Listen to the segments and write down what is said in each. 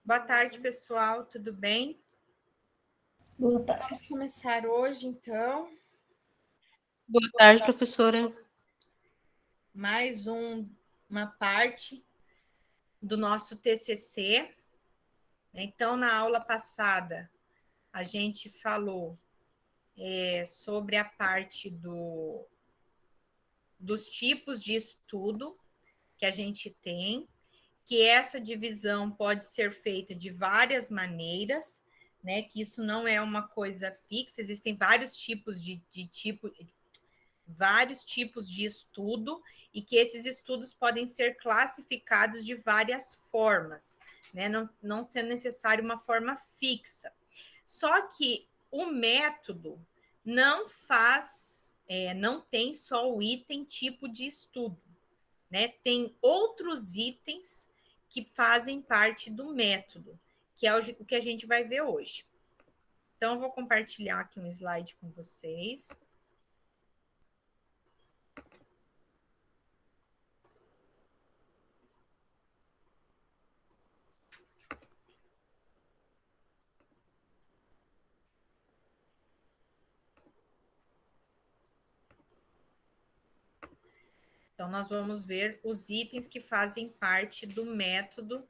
Boa tarde, pessoal, tudo bem? Boa tarde. Vamos começar hoje, então. Boa tarde, professora. Mais uma parte do nosso TCC. Então, na aula passada, a gente falou sobre a parte dos tipos de estudo que a gente tem, que essa divisão pode ser feita de várias maneiras, né? Que isso não é uma coisa fixa, existem vários tipos vários tipos de estudo e que esses estudos podem ser classificados de várias formas, né? Não sendo necessário uma forma fixa. Só que o método não não tem só o item tipo de estudo, né? Tem outros itens que fazem parte do método, que é o que a gente vai ver hoje. Então, eu vou compartilhar aqui um slide com vocês. Então, nós vamos ver os itens que fazem parte do método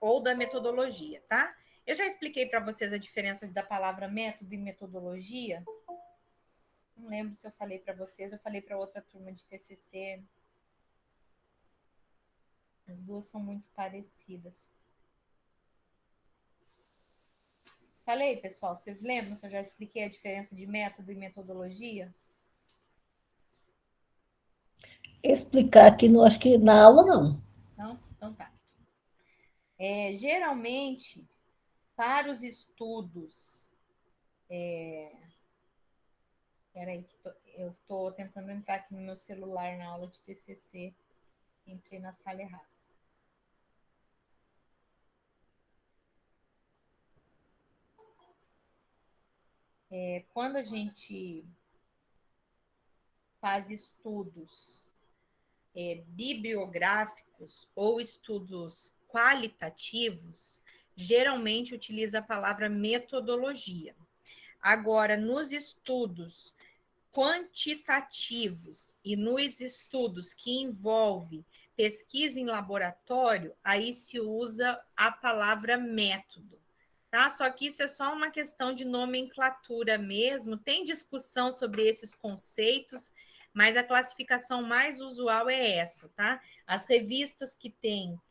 ou da metodologia, tá? Eu já expliquei para vocês a diferença da palavra método e metodologia. Não lembro se eu falei para vocês, eu falei para outra turma de TCC. As duas são muito parecidas. Falei, pessoal, vocês lembram se eu já expliquei a diferença de método e metodologia? Explicar aqui, não, acho que na aula não. Não? Então tá. Geralmente, para os estudos. Peraí, eu estou tentando entrar aqui no meu celular na aula de TCC. Entrei na sala errada. Quando a gente faz estudos bibliográficos ou estudos qualitativos, geralmente utiliza a palavra metodologia. Agora, nos estudos quantitativos e nos estudos que envolvem pesquisa em laboratório, aí se usa a palavra método. Tá? Só que isso é só uma questão de nomenclatura mesmo. Tem discussão sobre esses conceitos, mas a classificação mais usual é essa, tá? As revistas que têm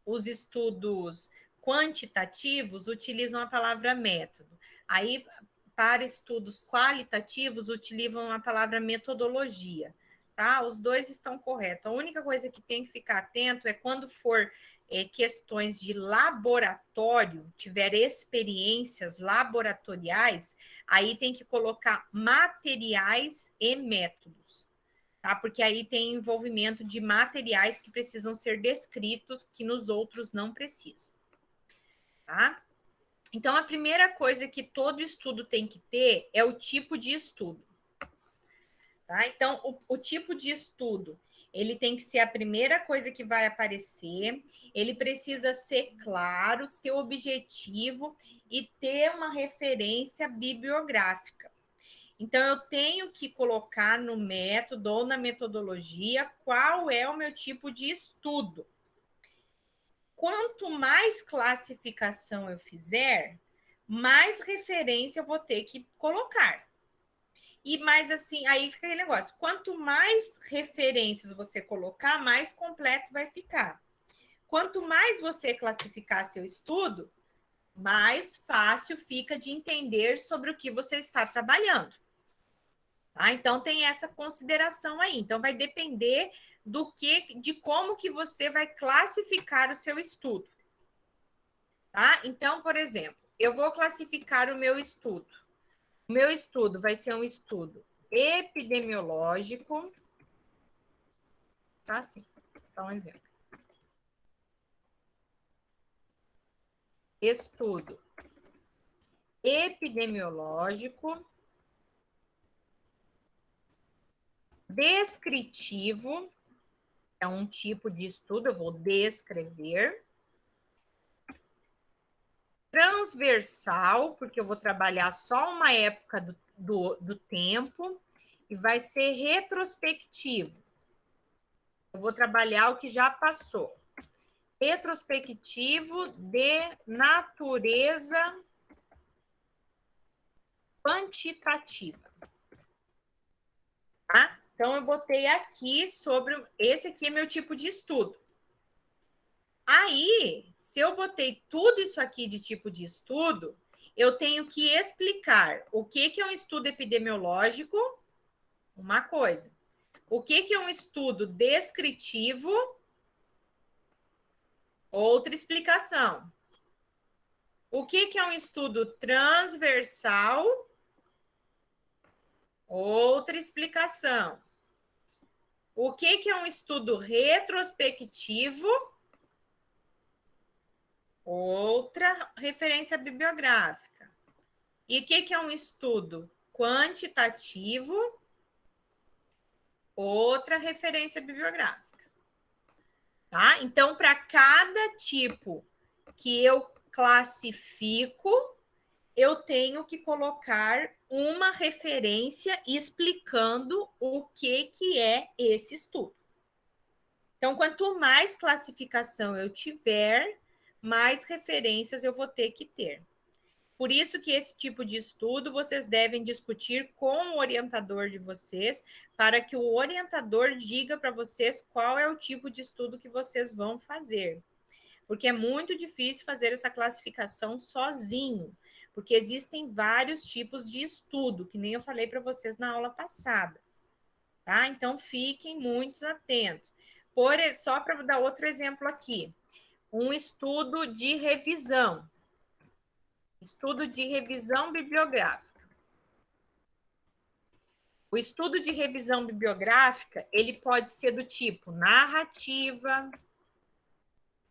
os estudos quantitativos utilizam a palavra método. Aí, para estudos qualitativos, utilizam a palavra metodologia. Tá? Os dois estão corretos. A única coisa que tem que ficar atento é quando for questões de laboratório, tiver experiências laboratoriais, aí tem que colocar materiais e métodos. Tá? Porque aí tem envolvimento de materiais que precisam ser descritos, que nos outros não precisam. Tá? Então, a primeira coisa que todo estudo tem que ter é o tipo de estudo. Tá? Então, o tipo de estudo, ele tem que ser a primeira coisa que vai aparecer, ele precisa ser claro, ser objetivo e ter uma referência bibliográfica. Então, eu tenho que colocar no método ou na metodologia qual é o meu tipo de estudo. Quanto mais classificação eu fizer, mais referência eu vou ter que colocar. E mais assim, aí fica aquele negócio: quanto mais referências você colocar, mais completo vai ficar. Quanto mais você classificar seu estudo, mais fácil fica de entender sobre o que você está trabalhando. Tá? Então tem essa consideração aí. Então vai depender de como que você vai classificar o seu estudo. Tá? Então, por exemplo, eu vou classificar o meu estudo. O meu estudo vai ser um estudo epidemiológico. Tá assim, vou dar um exemplo. Estudo epidemiológico descritivo é um tipo de estudo, eu vou descrever. Transversal, porque eu vou trabalhar só uma época do tempo, e vai ser retrospectivo. Eu vou trabalhar o que já passou. Retrospectivo de natureza quantitativa. Tá? Então, eu botei aqui sobre... Esse aqui é meu tipo de estudo. Aí, se eu botei tudo isso aqui de tipo de estudo, eu tenho que explicar o que é um estudo epidemiológico, uma coisa. O que é um estudo descritivo, outra explicação. O que é um estudo transversal, outra explicação. O que é um estudo retrospectivo, outra referência bibliográfica. E o que é um estudo quantitativo, outra referência bibliográfica. Tá? Então, para cada tipo que eu classifico, eu tenho que colocar uma referência explicando o que é esse estudo. Então, quanto mais classificação eu tiver, mais referências eu vou ter que ter. Por isso que esse tipo de estudo vocês devem discutir com o orientador de vocês, para que o orientador diga para vocês qual é o tipo de estudo que vocês vão fazer. Porque é muito difícil fazer essa classificação sozinho, porque existem vários tipos de estudo, que nem eu falei para vocês na aula passada. Tá? Então, fiquem muito atentos. Só para dar outro exemplo aqui, um estudo de revisão. Estudo de revisão bibliográfica. O estudo de revisão bibliográfica, ele pode ser do tipo narrativa,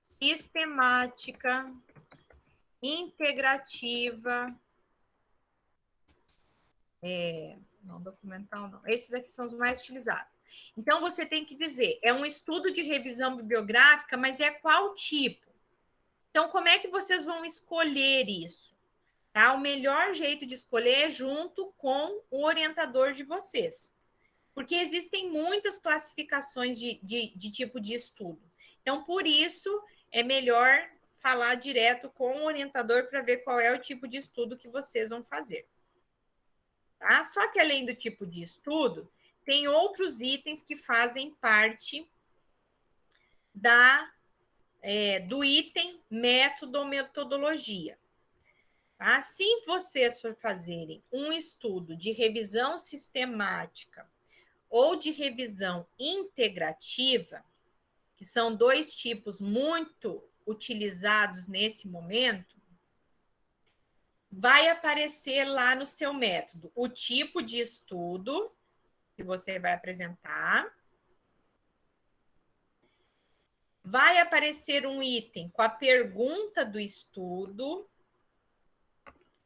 sistemática, integrativa, não documental não. Esses aqui são os mais utilizados. Então, você tem que dizer, é um estudo de revisão bibliográfica, mas é qual tipo? Então, como é que vocês vão escolher isso? Tá? O melhor jeito de escolher é junto com o orientador de vocês. Porque existem muitas classificações de tipo de estudo. Então, por isso, é melhor falar direto com o orientador para ver qual é o tipo de estudo que vocês vão fazer. Tá? Só que, além do tipo de estudo, tem outros itens que fazem parte do item método ou metodologia. Tá? Se vocês for fazerem um estudo de revisão sistemática ou de revisão integrativa, que são dois tipos muito utilizados nesse momento, vai aparecer lá no seu método o tipo de estudo que você vai apresentar. Vai aparecer um item com a pergunta do estudo.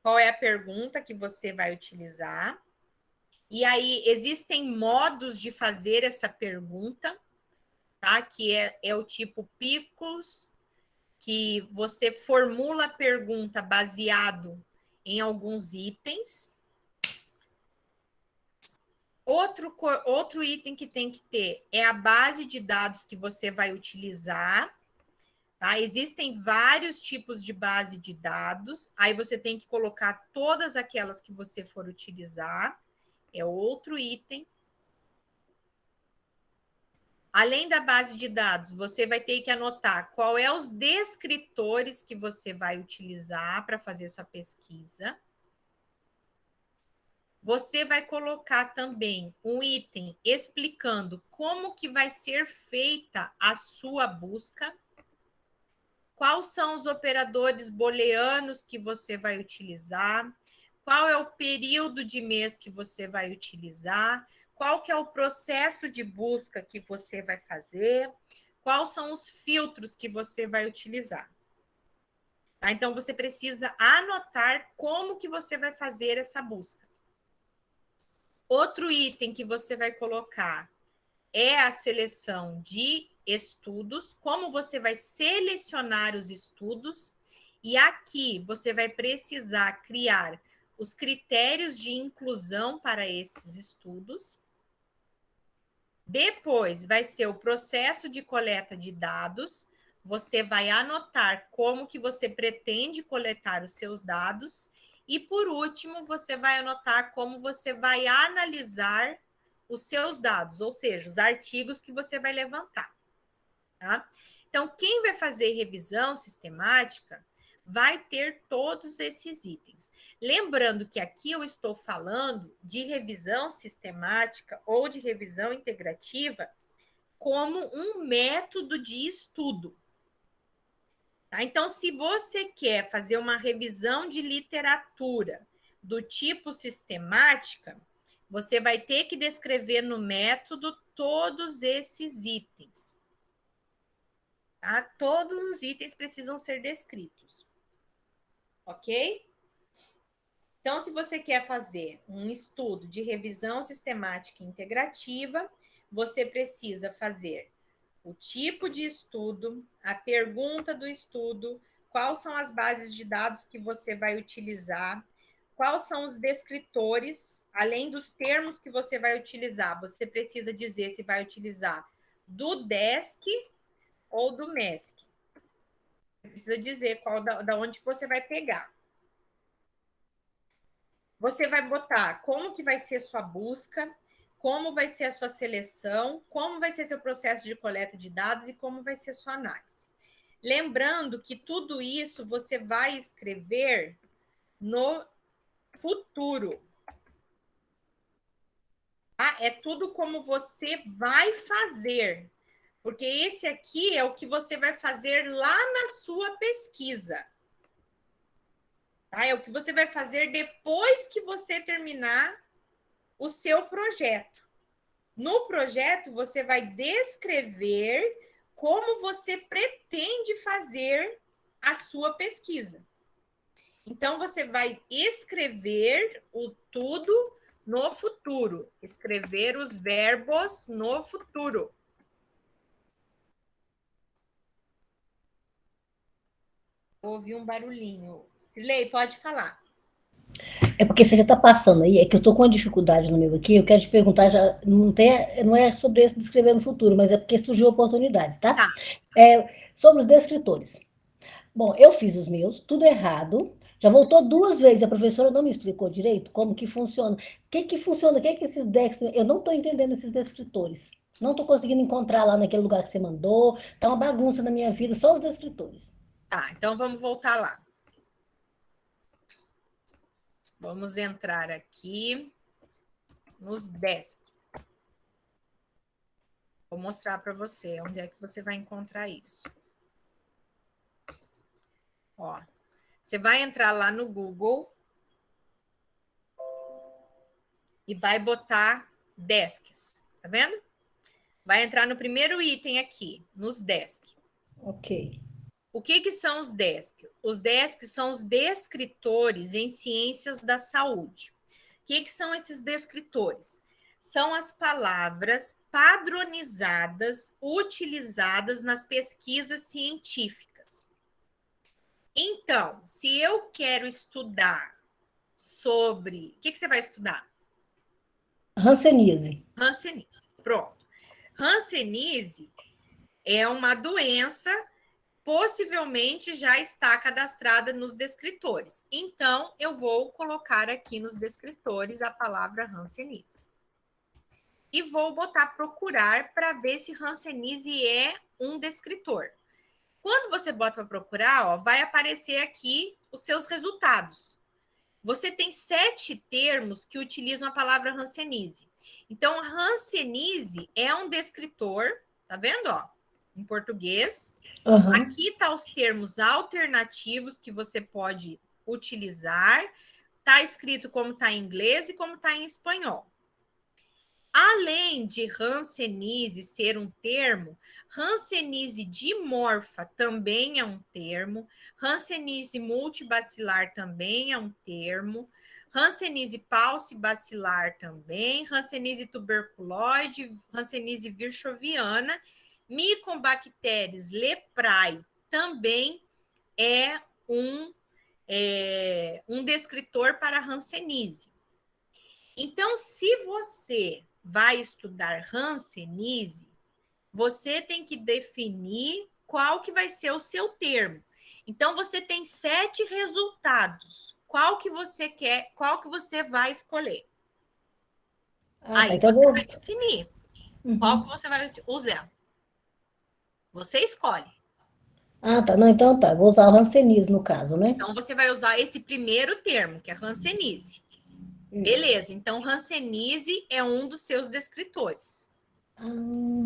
Qual é a pergunta que você vai utilizar? E aí, existem modos de fazer essa pergunta, tá? Que é o tipo PICOS, que você formula a pergunta baseado em alguns itens. Outro item que tem que ter é a base de dados que você vai utilizar. Tá? Existem vários tipos de base de dados, aí você tem que colocar todas aquelas que você for utilizar. É outro item. Além da base de dados, você vai ter que anotar qual é os descritores que você vai utilizar para fazer sua pesquisa. Você vai colocar também um item explicando como que vai ser feita a sua busca, quais são os operadores booleanos que você vai utilizar, qual é o período de mês que você vai utilizar, qual que é o processo de busca que você vai fazer, quais são os filtros que você vai utilizar. Tá? Então, você precisa anotar como que você vai fazer essa busca. Outro item que você vai colocar é a seleção de estudos, como você vai selecionar os estudos, e aqui você vai precisar criar os critérios de inclusão para esses estudos. Depois vai ser o processo de coleta de dados. Você vai anotar como que você pretende coletar os seus dados. E, por último, você vai anotar como você vai analisar os seus dados, ou seja, os artigos que você vai levantar. Tá? Então, quem vai fazer revisão sistemática vai ter todos esses itens. Lembrando que aqui eu estou falando de revisão sistemática ou de revisão integrativa como um método de estudo. Tá? Então, se você quer fazer uma revisão de literatura do tipo sistemática, você vai ter que descrever no método todos esses itens. Tá? Todos os itens precisam ser descritos. Ok? Então, se você quer fazer um estudo de revisão sistemática integrativa, você precisa fazer o tipo de estudo, a pergunta do estudo, quais são as bases de dados que você vai utilizar, quais são os descritores, além dos termos que você vai utilizar, você precisa dizer se vai utilizar do DESC ou do MESC. Você precisa dizer qual da onde você vai pegar. Você vai botar como que vai ser sua busca, como vai ser a sua seleção, como vai ser seu processo de coleta de dados e como vai ser sua análise. Lembrando que tudo isso você vai escrever no futuro. Tá? É tudo como você vai fazer, porque esse aqui é o que você vai fazer lá na sua pesquisa. Tá? É o que você vai fazer depois que você terminar o seu projeto. No projeto, você vai descrever como você pretende fazer a sua pesquisa. Então, você vai escrever o tudo no futuro, escrever os verbos no futuro. Ouvi um barulhinho. Silei, pode falar. É porque você já está passando aí, é que eu estou com uma dificuldade no meu aqui, eu quero te perguntar, já não é sobre esse de escrever no futuro, mas é porque surgiu a oportunidade, tá? Tá. Sobre os descritores. Bom, eu fiz os meus, tudo errado, já voltou 2 vezes, a professora não me explicou direito como que funciona. O que que funciona, o que que esses descritores, eu não estou entendendo esses descritores. Não estou conseguindo encontrar lá naquele lugar que você mandou, tá uma bagunça na minha vida, só os descritores. Tá, então vamos voltar lá. Vamos entrar aqui nos desk. Vou mostrar para você onde é que você vai encontrar isso. Ó, você vai entrar lá no Google e vai botar desks, tá vendo? Vai entrar no primeiro item aqui, nos desks. Ok. O que que são os desks? Os desks são os descritores em ciências da saúde. O que que são esses descritores? São as palavras padronizadas utilizadas nas pesquisas científicas. Então, se eu quero estudar sobre... O que que você vai estudar? Hanseníase. Hanseníase. Pronto. Hanseníase é uma doença, possivelmente já está cadastrada nos descritores. Então, eu vou colocar aqui nos descritores a palavra Hanseníase. E vou botar procurar para ver se Hanseníase é um descritor. Quando você bota para procurar, ó, vai aparecer aqui os seus resultados. Você tem 7 termos que utilizam a palavra Hanseníase. Então, Hanseníase é um descritor, tá vendo? Ó, em português. Uhum. Aqui tá os termos alternativos que você pode utilizar. Tá escrito como tá em inglês e como tá em espanhol. Além de Hanseníase ser um termo, Hanseníase dimorfa também é um termo, Hanseníase multibacilar também é um termo, Hanseníase paucibacilar também, Hanseníase tuberculoide, Hanseníase virchoviana, Mycobacterium leprae também é um descritor para hanseníase. Então, se você vai estudar hanseníase, você tem que definir qual que vai ser o seu termo. Então, você tem 7 resultados. Qual que você quer, qual que você vai escolher? Aí então você vai definir qual que Uhum. você vai usar. Você escolhe. Tá. Não, então tá. Vou usar o Hanseníase no caso, né? Então, você vai usar esse primeiro termo, que é hanseníase. Isso. Beleza, então hanseníase é um dos seus descritores.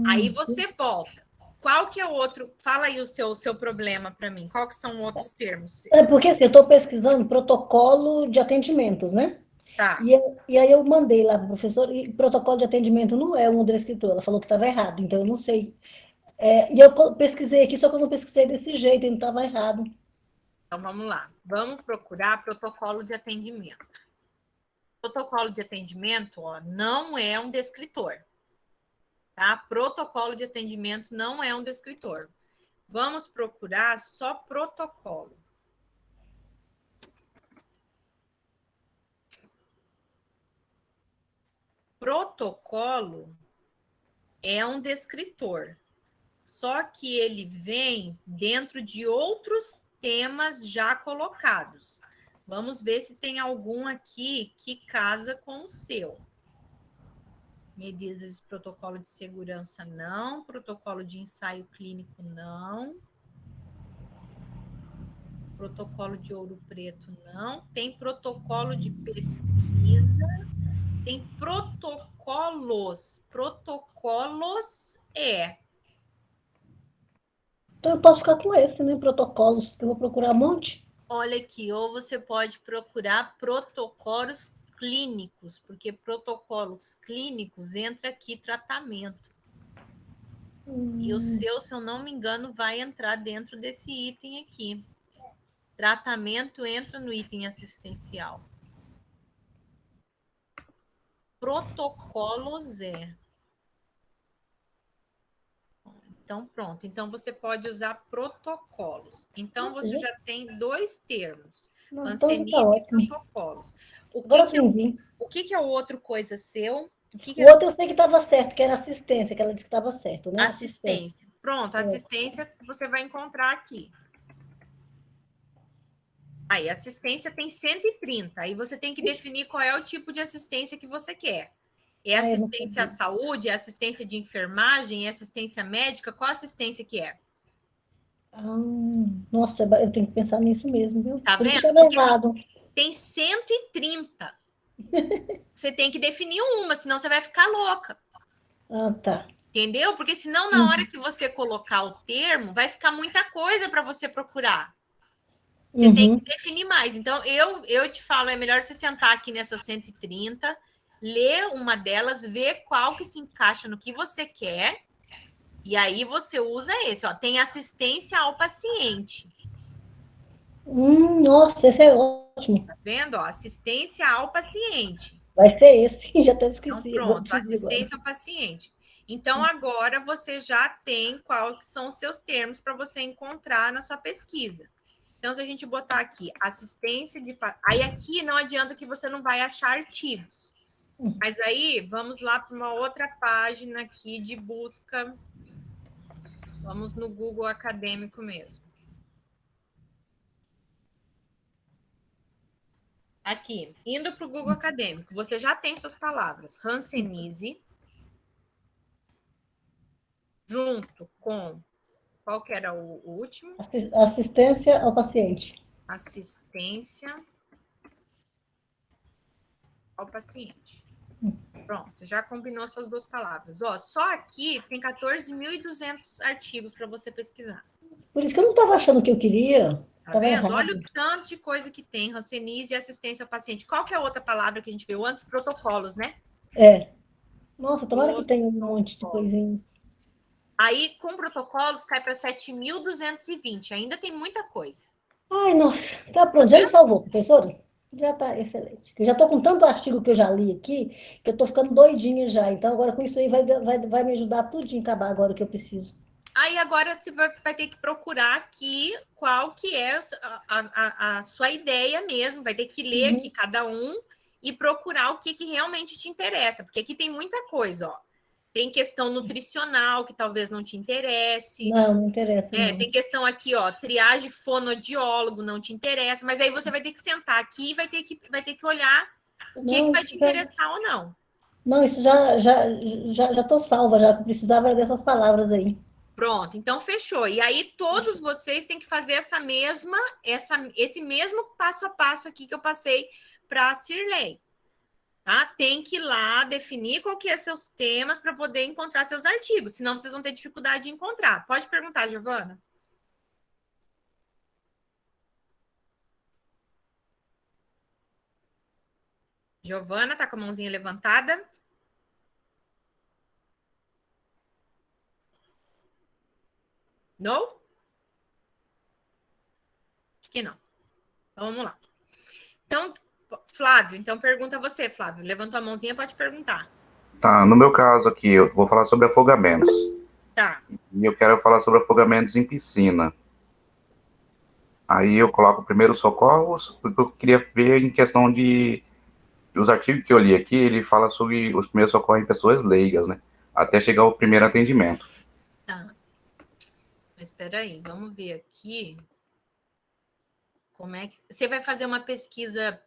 Aí Ah, você volta. Qual que é o outro? Fala aí o seu problema para mim. Qual que são outros termos? porque assim, eu estou pesquisando protocolo de atendimentos, né? Tá. E aí eu mandei lá para o professor, e protocolo de atendimento não é um descritor, ela falou que estava errado, então eu não sei. E eu pesquisei aqui, só que eu não pesquisei desse jeito, então estava errado. Então vamos lá. Vamos procurar protocolo de atendimento. Protocolo de atendimento, ó, não é um descritor. Tá? Protocolo de atendimento não é um descritor. Vamos procurar só protocolo. Protocolo é um descritor, só que ele vem dentro de outros temas já colocados. Vamos ver se tem algum aqui que casa com o seu. Medidas de protocolo de segurança, não. Protocolo de ensaio clínico, não. Protocolo de Ouro Preto, não. Tem protocolo de pesquisa. Tem protocolos. Protocolos Então eu posso ficar com esse, né? Protocolos, porque eu vou procurar um monte. Olha aqui, ou você pode procurar protocolos clínicos, porque protocolos clínicos entra aqui tratamento. E o seu, se eu não me engano, vai entrar dentro desse item aqui. Tratamento entra no item assistencial. Protocolos Então, pronto. Então, você pode usar protocolos. Então, você já tem 2 termos. Não, então já tá Hanseníase e ótimo. protocolos. Agora eu aprendi. O que é o outro coisa seu? O que O é outro eu sei que estava certo, que era assistência, que ela disse que estava certo, né? Assistência. assistência? Pronto, assistência você vai encontrar aqui. Aí, assistência tem 130. Aí você tem que definir qual é o tipo de assistência que você quer. É Eu não assistência à sabia. saúde, é assistência de enfermagem, é assistência médica? Qual assistência que é? Nossa, eu tenho que pensar nisso mesmo, viu? Tá Por isso que vendo? estava Porque errado. tem 130. Você tem que definir uma, senão você vai ficar louca. Tá. Entendeu? Porque senão, na hora que você colocar o termo, vai ficar muita coisa para você procurar. Você tem que definir mais. Então, eu te falo, é melhor você sentar aqui nessas 130, ler uma delas, ver qual que se encaixa no que você quer, e aí você usa esse. Ó, tem assistência ao paciente. Nossa, esse é ótimo. Tá vendo? Ó, assistência ao paciente. Vai ser esse. Já até Então, esqueci. Vou pronto, decidir agora. assistência ao paciente. Então, agora você já tem quais são os seus termos para você encontrar na sua pesquisa. Então, se a gente botar aqui assistência de. Aí aqui não adianta que você não vai achar artigos. Mas aí vamos lá para uma outra página aqui de busca. Vamos no Google Acadêmico mesmo. Aqui, indo para o Google Acadêmico, você já tem suas palavras. Hanseníase, junto com. Qual que era o último? Assistência ao paciente. Assistência ao paciente. Pronto, já combinou essas 2 palavras. Ó, só aqui tem 14.200 artigos para você pesquisar. Por isso que eu não estava achando o que eu queria. Tá Estava vendo? Olha errado. o tanto de coisa que tem. Hanseníase e assistência ao paciente. Qual que é a outra palavra que a gente viu antes? Protocolos, né? Nossa, tomara que tenha um monte de coisinha. Aí, com protocolos, cai para 7.220. Ainda tem muita coisa. Ai, nossa. Tá pronto. Já me salvou, professora? Já está excelente. Eu já estou com tanto artigo que eu já li aqui, que eu estou ficando doidinha já. Então, agora com isso aí vai me ajudar tudinho a acabar agora o que eu preciso. Aí agora você vai ter que procurar aqui qual que é a sua ideia mesmo, vai ter que ler aqui Uhum. cada um e procurar o que, que realmente te interessa, porque aqui tem muita coisa, ó. Tem questão nutricional que talvez não te interesse. Não, não interessa, Tem não. questão aqui, ó, triagem fonoaudiólogo, não te interessa, mas aí você vai ter que sentar aqui e vai ter que olhar o que Não, vai isso te já, interessar ou não. não, isso já tô salva, já precisava dessas palavras aí. Pronto, então fechou. E aí todos vocês têm que fazer esse mesmo passo a passo aqui que eu passei para a Cirlei. Tá? Tem que ir lá definir qual que é seus temas para poder encontrar seus artigos, senão vocês vão ter dificuldade de encontrar. Pode perguntar, Giovana. Giovana, tá com a mãozinha levantada? Não? Acho que não. Então vamos lá. Então, Flávio, então pergunta você, Flávio. Levantou a mãozinha, pode perguntar. Tá, no meu caso aqui, eu vou falar sobre afogamentos. Tá. E eu quero falar sobre afogamentos em piscina. Aí eu coloco primeiro socorros, porque eu queria ver em questão de. Os artigos que eu li aqui, ele fala sobre os primeiros socorros em pessoas leigas, né? Até chegar ao primeiro atendimento. Tá. Mas espera aí, vamos ver aqui como é que você vai fazer uma pesquisa,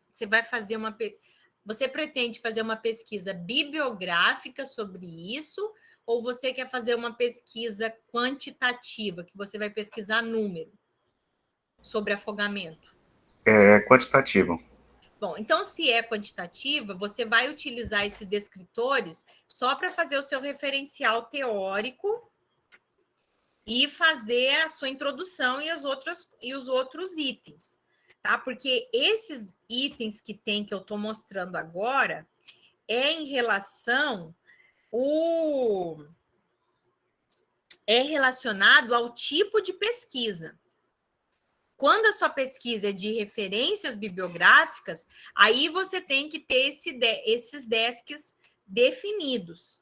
você pretende fazer uma pesquisa bibliográfica sobre isso ou você quer fazer uma pesquisa quantitativa, que você vai pesquisar número sobre afogamento? É quantitativo. Bom, então, se é quantitativa, você vai utilizar esses descritores só para fazer o seu referencial teórico e fazer a sua introdução e os outros itens, tá? Porque esses itens que tem que eu estou mostrando agora é em relação é relacionado ao tipo de pesquisa. Quando a sua pesquisa é de referências bibliográficas, aí você tem que ter esses desks definidos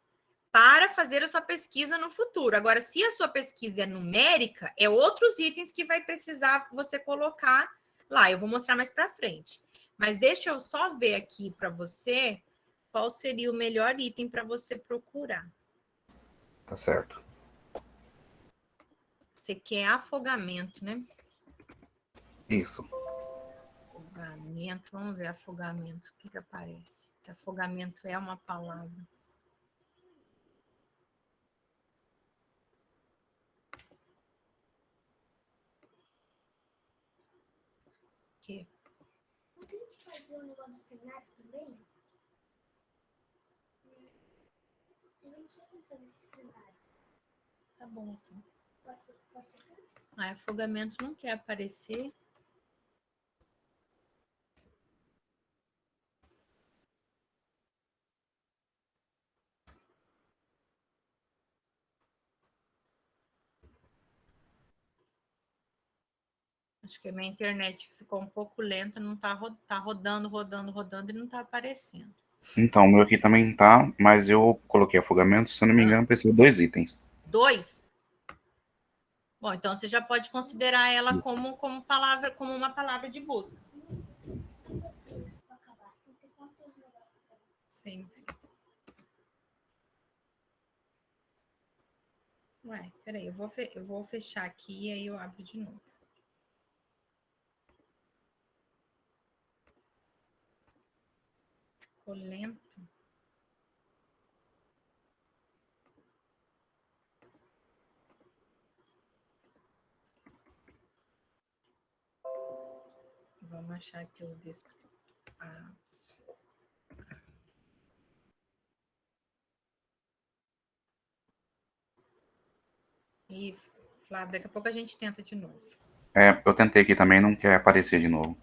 para fazer a sua pesquisa no futuro. Agora, se a sua pesquisa é numérica, é outros itens que vai precisar você colocar lá. Eu vou mostrar mais para frente. Mas deixa eu só ver aqui para você qual seria o melhor item para você procurar. Tá certo. Você quer afogamento, né? Isso. Afogamento, vamos ver afogamento, o que, que aparece? Se afogamento é uma palavra. Que? Não tem que fazer um negócio do cenário também? Eu não sei como fazer esse cenário. Tá bom assim. Pode ser assim? Afogamento não quer aparecer. Acho que a minha internet ficou um pouco lenta, não tá rodando e não tá aparecendo. Então, o meu aqui também tá, mas eu coloquei afogamento, se eu não me engano, precisa de 2 itens. 2? Bom, então você já pode considerar ela como uma palavra de busca. Sim. Ué, peraí, eu vou fechar aqui e aí eu abro de novo. Ficou lento. Vamos achar aqui os discos. E, Flávio, daqui a pouco a gente tenta de novo. Eu tentei aqui também, não quer aparecer de novo.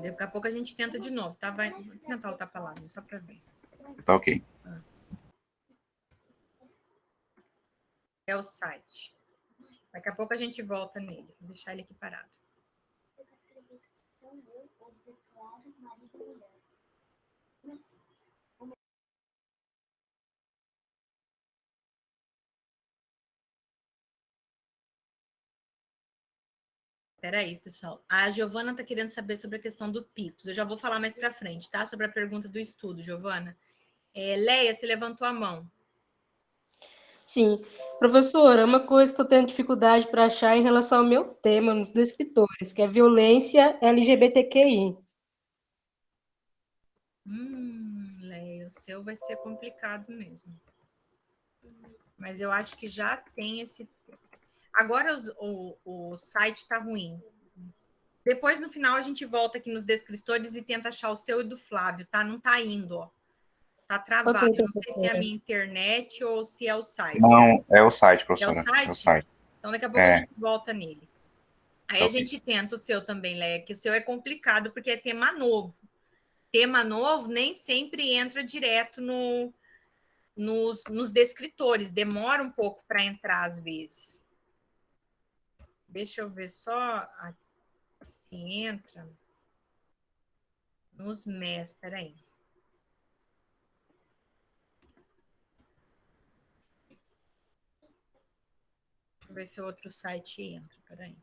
Daqui a pouco a gente tenta de novo, tá? Vou tentar outra palavra, só para ver. Tá ok. É o site. Daqui a pouco a gente volta nele. Vou deixar ele aqui parado. são eu ou declaro marido e mulher. Mas, Peraí, pessoal. A Giovana está querendo saber sobre a questão do Picos. Eu já vou falar mais para frente, tá? Sobre a pergunta do estudo, Giovana. Leia, você levantou a mão. Sim. Professora, uma coisa que eu tenho dificuldade para achar em relação ao meu tema nos descritores, que é violência LGBTQI. Leia, o seu vai ser complicado mesmo. Mas eu acho que já tem esse... Agora o site está ruim. Depois, no final, a gente volta aqui nos descritores e tenta achar o seu e do Flávio, tá? Não tá indo, ó. Tá travado. Ok, Eu não sei se é a professora. minha internet ou se é o site. Não, é o site, É o professora. É o site? site. Então, daqui a pouco a gente volta nele. Aí a Ok. gente tenta o seu também, Leia, que o seu é complicado porque é tema novo. Tema novo nem sempre entra direto nos descritores, demora um pouco para entrar às vezes. Deixa eu ver só se entra nos MES, peraí. Deixa eu ver se o outro site entra, peraí.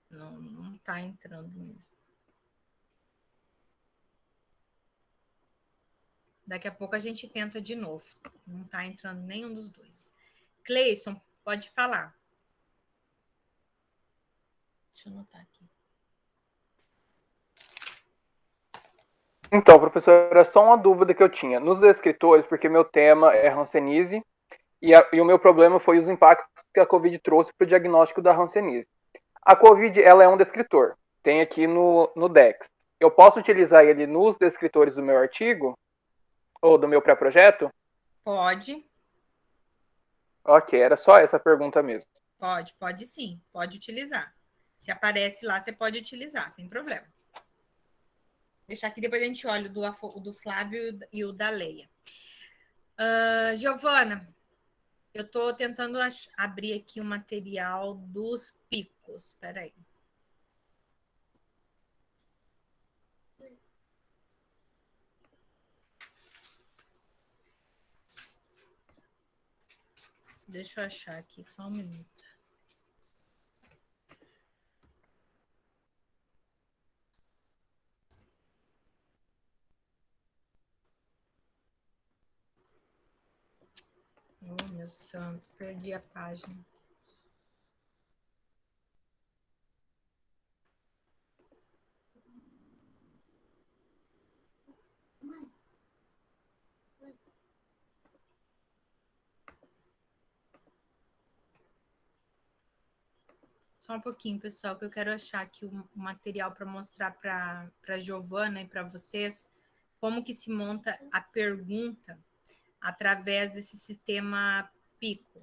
Não tá entrando mesmo. Daqui a pouco a gente tenta de novo. Não tá entrando nenhum dos dois. Cleison, pode falar. Deixa eu anotar aqui. Então, professora, só uma dúvida que eu tinha. Nos descritores, porque meu tema é hanseníase, e o meu problema foi os impactos que a Covid trouxe para o diagnóstico da hanseníase. A Covid, ela é um descritor. Tem aqui no DEX. Eu posso utilizar ele nos descritores do meu artigo? Ou do meu pré-projeto? Pode. Ok, era só essa pergunta mesmo. Pode sim. Pode utilizar. Se aparece lá, você pode utilizar, sem problema. Deixar aqui, depois a gente olha o do Flávio e o da Leia. Giovana, eu estou tentando abrir aqui o material dos picos. Espera aí. Deixa eu achar aqui, só um minuto. Oh, meu santo, perdi a página. Só um pouquinho, pessoal, que eu quero achar aqui o material para mostrar para a Giovana e para vocês como que se monta a pergunta através desse sistema Pico.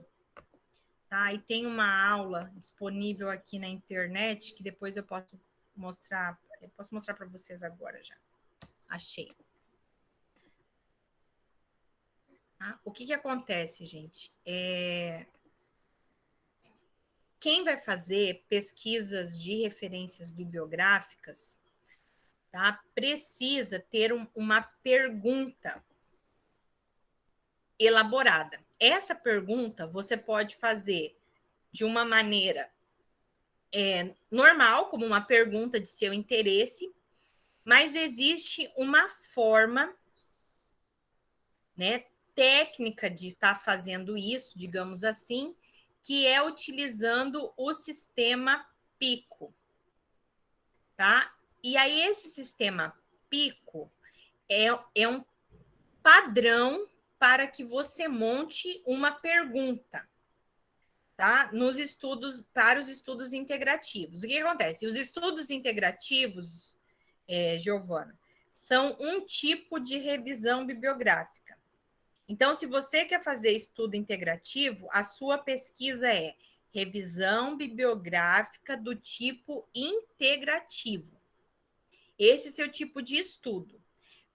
Tá? E tem uma aula disponível aqui na internet que depois eu posso mostrar para vocês agora já. Achei. Tá? O que acontece, gente? Quem vai fazer pesquisas de referências bibliográficas, tá, precisa ter uma pergunta elaborada. Essa pergunta você pode fazer de uma maneira normal, como uma pergunta de seu interesse, mas existe uma forma, né, técnica de estar fazendo isso, digamos assim, que é utilizando o sistema Pico, tá? E aí esse sistema Pico é um padrão para que você monte uma pergunta, tá? Nos estudos, para os estudos integrativos. O que acontece? Os estudos integrativos, Giovana, são um tipo de revisão bibliográfica. Então, se você quer fazer estudo integrativo, a sua pesquisa é revisão bibliográfica do tipo integrativo. Esse é o seu tipo de estudo.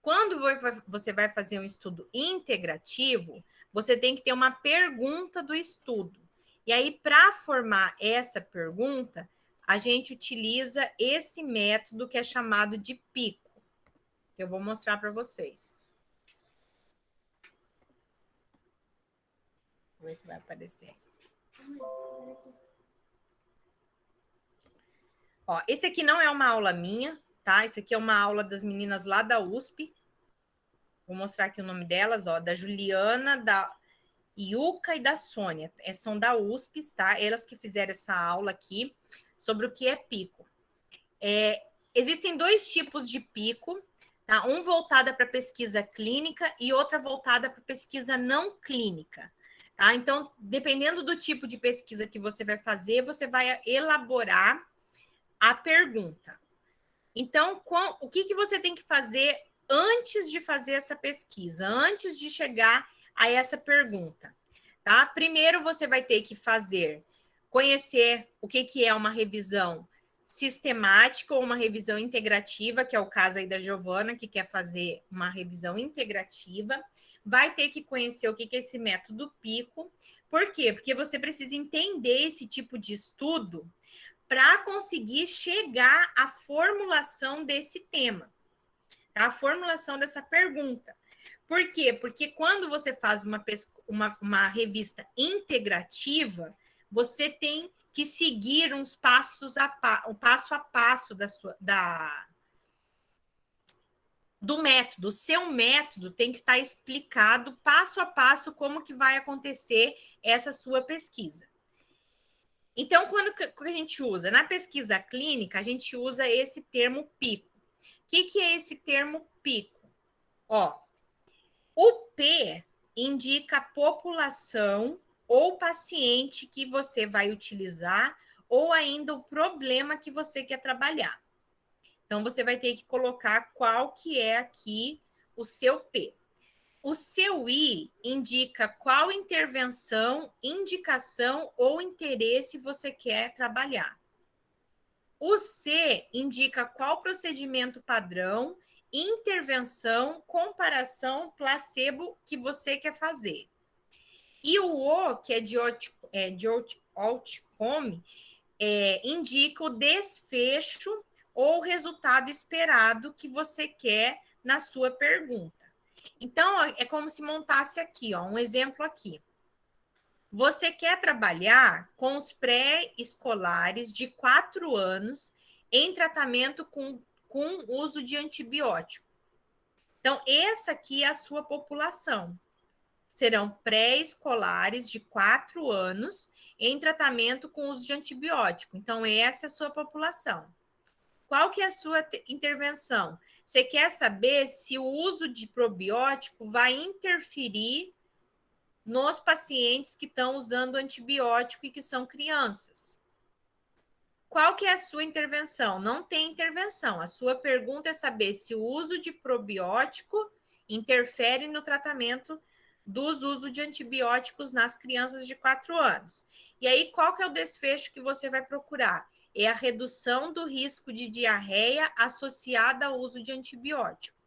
Quando você vai fazer um estudo integrativo, você tem que ter uma pergunta do estudo. E aí, para formar essa pergunta, a gente utiliza esse método que é chamado de PICO, que eu vou mostrar para vocês. Vou ver se vai aparecer. Ó, esse aqui não é uma aula minha, tá? Esse aqui é uma aula das meninas lá da USP. Vou mostrar aqui o nome delas, ó, da Juliana, da Yuka e da Sônia. São da USP, tá? Elas que fizeram essa aula aqui sobre o que é PICO. Existem dois tipos de PICO, tá? Um voltada para pesquisa clínica e outra voltada para pesquisa não clínica. Tá? Então, dependendo do tipo de pesquisa que você vai fazer, você vai elaborar a pergunta. Então, o que você tem que fazer antes de fazer essa pesquisa, antes de chegar a essa pergunta? Tá? Primeiro, você vai ter que conhecer o que é uma revisão sistemática ou uma revisão integrativa, que é o caso aí da Giovana, que quer fazer uma revisão integrativa. Vai ter que conhecer o que é esse método PICO. Por quê? Porque você precisa entender esse tipo de estudo para conseguir chegar à formulação desse tema, tá? A formulação dessa pergunta. Por quê? Porque quando você faz uma revista integrativa, você tem que seguir o passo a passo do método. O seu método tem que estar explicado passo a passo como que vai acontecer essa sua pesquisa. Então, quando a gente usa? Na pesquisa clínica, a gente usa esse termo PICO. O que é esse termo PICO? Ó, o P indica a população ou paciente que você vai utilizar ou ainda o problema que você quer trabalhar. Então, você vai ter que colocar qual que é aqui o seu P. O seu I indica qual intervenção, indicação ou interesse você quer trabalhar. O C indica qual procedimento padrão, intervenção, comparação, placebo que você quer fazer. E o O, que é de outcome, indica o desfecho ou resultado esperado que você quer na sua pergunta. Então, ó, é como se montasse aqui, ó, um exemplo aqui. Você quer trabalhar com os pré-escolares de 4 anos em tratamento com uso de antibiótico. Então, essa aqui é a sua população. Serão pré-escolares de 4 anos em tratamento com uso de antibiótico. Então, essa é a sua população. Qual que é a sua intervenção? Você quer saber se o uso de probiótico vai interferir nos pacientes que estão usando antibiótico e que são crianças. Qual que é a sua intervenção? Não tem intervenção. A sua pergunta é saber se o uso de probiótico interfere no tratamento dos usos de antibióticos nas crianças de 4 anos. E aí, qual que é o desfecho que você vai procurar? É a redução do risco de diarreia associada ao uso de antibiótico.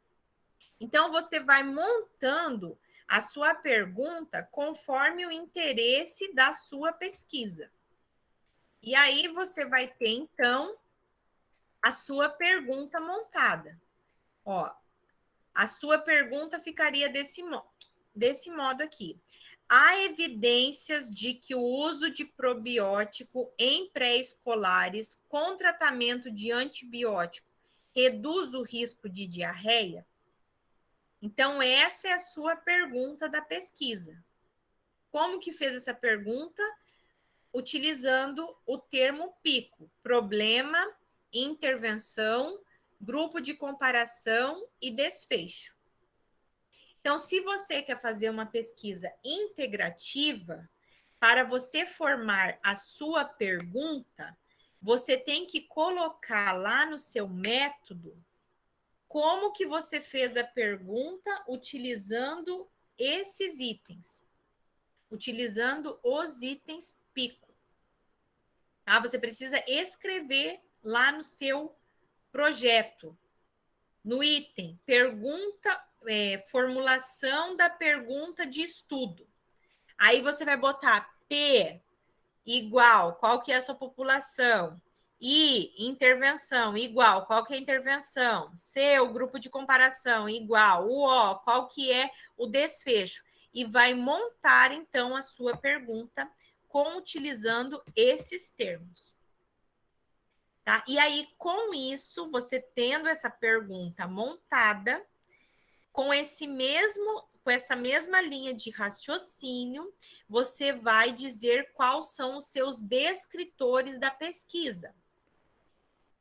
Então, você vai montando a sua pergunta conforme o interesse da sua pesquisa. E aí, você vai ter, então, a sua pergunta montada. Ó, a sua pergunta ficaria desse modo aqui. Há evidências de que o uso de probiótico em pré-escolares com tratamento de antibiótico reduz o risco de diarreia? Então, essa é a sua pergunta da pesquisa. Como que fez essa pergunta? Utilizando o termo PICO, problema, intervenção, grupo de comparação e desfecho. Então, se você quer fazer uma pesquisa integrativa, para você formar a sua pergunta, você tem que colocar lá no seu método como que você fez a pergunta utilizando esses itens, utilizando os itens PICO. Tá? Você precisa escrever lá no seu projeto no item, formulação da pergunta de estudo. Aí você vai botar P igual, qual que é a sua população? I, intervenção, igual, qual que é a intervenção? C, o grupo de comparação, igual. O O, qual que é o desfecho? E vai montar, então, a sua pergunta utilizando esses termos. Tá? E aí, com isso, você tendo essa pergunta montada, com essa mesma linha de raciocínio, você vai dizer quais são os seus descritores da pesquisa,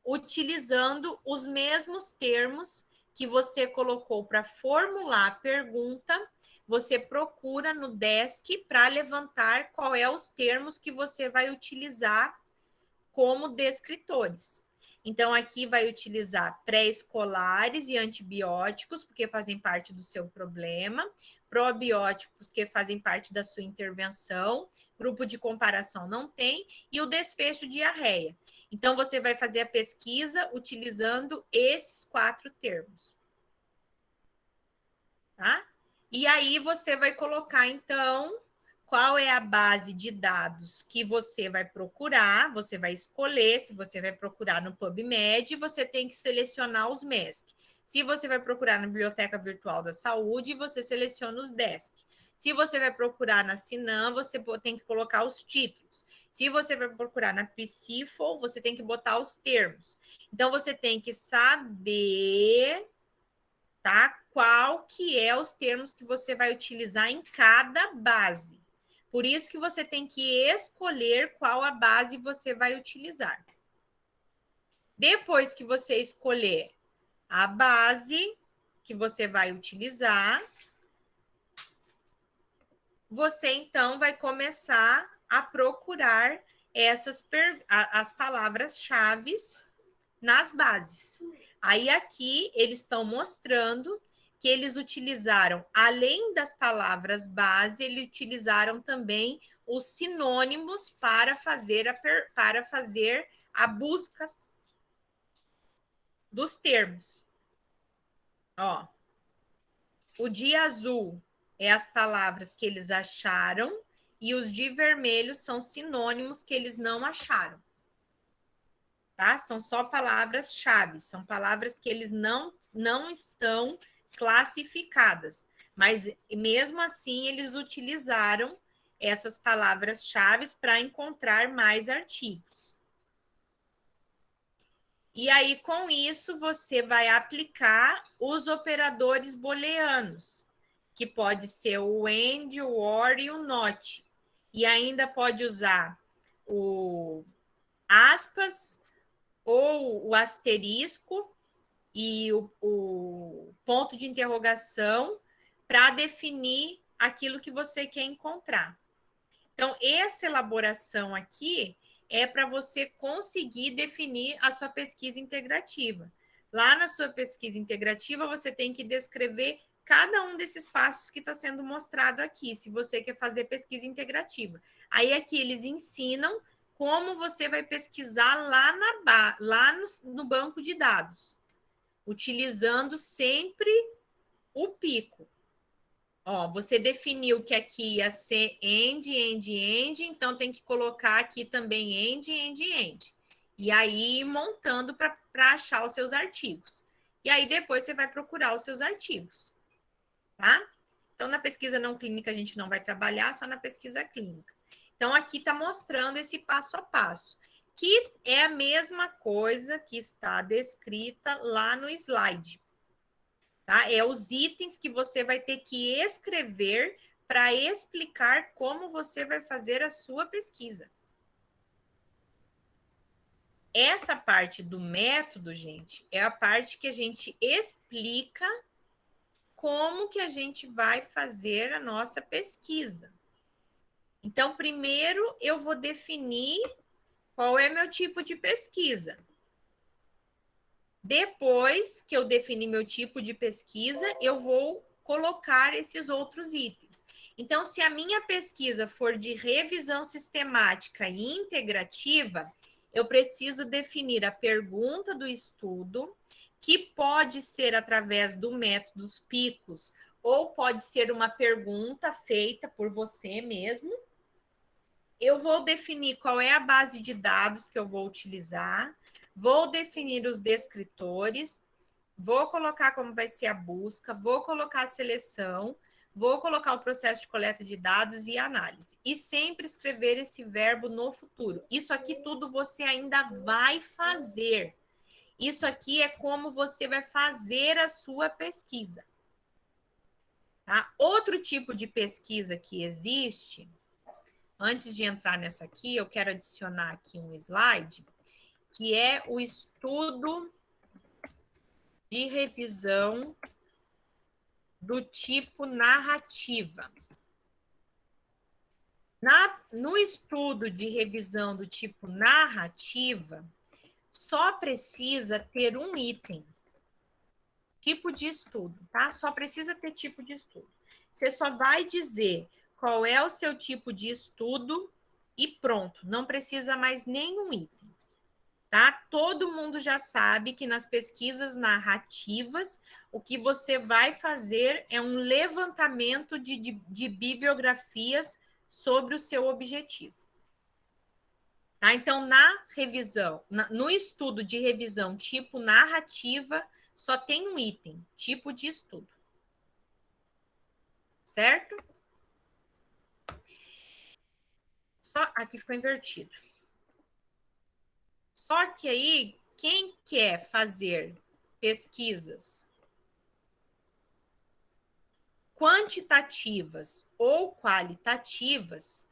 utilizando os mesmos termos que você colocou para formular a pergunta. Você procura no desk para levantar qual é os termos que você vai utilizar como descritores. Então, aqui vai utilizar pré-escolares e antibióticos, porque fazem parte do seu problema, probióticos, que fazem parte da sua intervenção, grupo de comparação não tem, e o desfecho diarreia. Então, você vai fazer a pesquisa utilizando esses 4 termos. Tá? E aí, você vai colocar, então, qual é a base de dados que você vai procurar, você vai escolher, se você vai procurar no PubMed, você tem que selecionar os MESC. Se você vai procurar na Biblioteca Virtual da Saúde, você seleciona os DESC. Se você vai procurar na Sinam, você tem que colocar os títulos. Se você vai procurar na Psifol, você tem que botar os termos. Então, você tem que saber, tá, qual que é os termos que você vai utilizar em cada base. Por isso que você tem que escolher qual a base você vai utilizar. Depois que você escolher a base que você vai utilizar, você então vai começar a procurar as palavras-chave nas bases. Aí aqui eles estão mostrando que eles utilizaram, além das palavras base, eles utilizaram também os sinônimos para fazer a busca dos termos. Ó, o de azul é as palavras que eles acharam e os de vermelho são sinônimos que eles não acharam. Tá? São só palavras-chave, são palavras que eles não estão classificadas, mas mesmo assim eles utilizaram essas palavras-chave para encontrar mais artigos. E aí, com isso, você vai aplicar os operadores booleanos, que pode ser o AND, o OR e o NOT. E ainda pode usar o aspas ou o asterisco e o ponto de interrogação para definir aquilo que você quer encontrar. Então, essa elaboração aqui é para você conseguir definir a sua pesquisa integrativa. Lá na sua pesquisa integrativa, você tem que descrever cada um desses passos que está sendo mostrado aqui, se você quer fazer pesquisa integrativa. Aí aqui eles ensinam como você vai pesquisar lá no banco de dados, utilizando sempre o pico. Ó, você definiu que aqui ia ser end, então tem que colocar aqui também end. E aí montando para achar os seus artigos. E aí depois você vai procurar os seus artigos, tá? Então, na pesquisa não clínica a gente não vai trabalhar, só na pesquisa clínica. Então, aqui está mostrando esse passo a passo, que é a mesma coisa que está descrita lá no slide. Tá? É os itens que você vai ter que escrever para explicar como você vai fazer a sua pesquisa. Essa parte do método, gente, é a parte que a gente explica como que a gente vai fazer a nossa pesquisa. Então, primeiro eu vou definir qual é meu tipo de pesquisa. Depois que eu definir meu tipo de pesquisa, eu vou colocar esses outros itens. Então, se a minha pesquisa for de revisão sistemática e integrativa, eu preciso definir a pergunta do estudo, que pode ser através do método PICOS, ou pode ser uma pergunta feita por você mesmo. Eu vou definir qual é a base de dados que eu vou utilizar, vou definir os descritores, vou colocar como vai ser a busca, vou colocar a seleção, vou colocar o processo de coleta de dados e análise. E sempre escrever esse verbo no futuro. Isso aqui tudo você ainda vai fazer. Isso aqui é como você vai fazer a sua pesquisa. Tá? Outro tipo de pesquisa que existe, antes de entrar nessa aqui, eu quero adicionar aqui um slide, que é o estudo de revisão do tipo narrativa. No estudo de revisão do tipo narrativa, só precisa ter um item, tipo de estudo, tá? Só precisa ter tipo de estudo. Você só vai dizer qual é o seu tipo de estudo e pronto, não precisa mais nenhum item, tá? Todo mundo já sabe que nas pesquisas narrativas, o que você vai fazer é um levantamento de bibliografias sobre o seu objetivo. Tá? Então, na revisão, no estudo de revisão tipo narrativa, só tem um item, tipo de estudo. Certo? Aqui ficou invertido. Só que aí, quem quer fazer pesquisas quantitativas ou qualitativas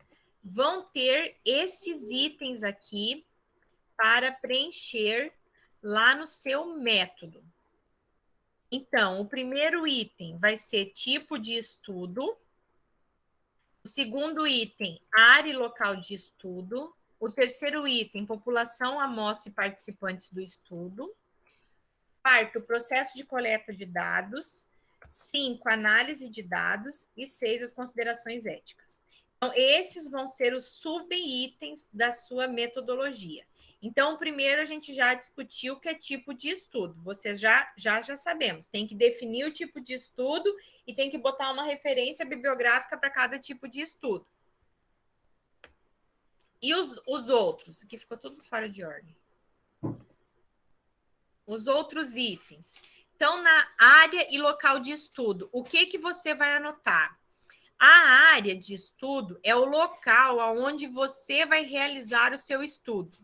vão ter esses itens aqui para preencher lá no seu método. Então, o primeiro item vai ser tipo de estudo, o segundo item, área e local de estudo, o terceiro item, população, amostra e participantes do estudo, quarto, processo de coleta de dados, 5, análise de dados e 6, as considerações éticas. Então, esses vão ser os subitens da sua metodologia. Então, primeiro a gente já discutiu o que é tipo de estudo. Vocês já sabemos. Tem que definir o tipo de estudo e tem que botar uma referência bibliográfica para cada tipo de estudo. E os outros? Aqui ficou tudo fora de ordem. Os outros itens. Então, na área e local de estudo, o que você vai anotar? A área de estudo é o local onde você vai realizar o seu estudo.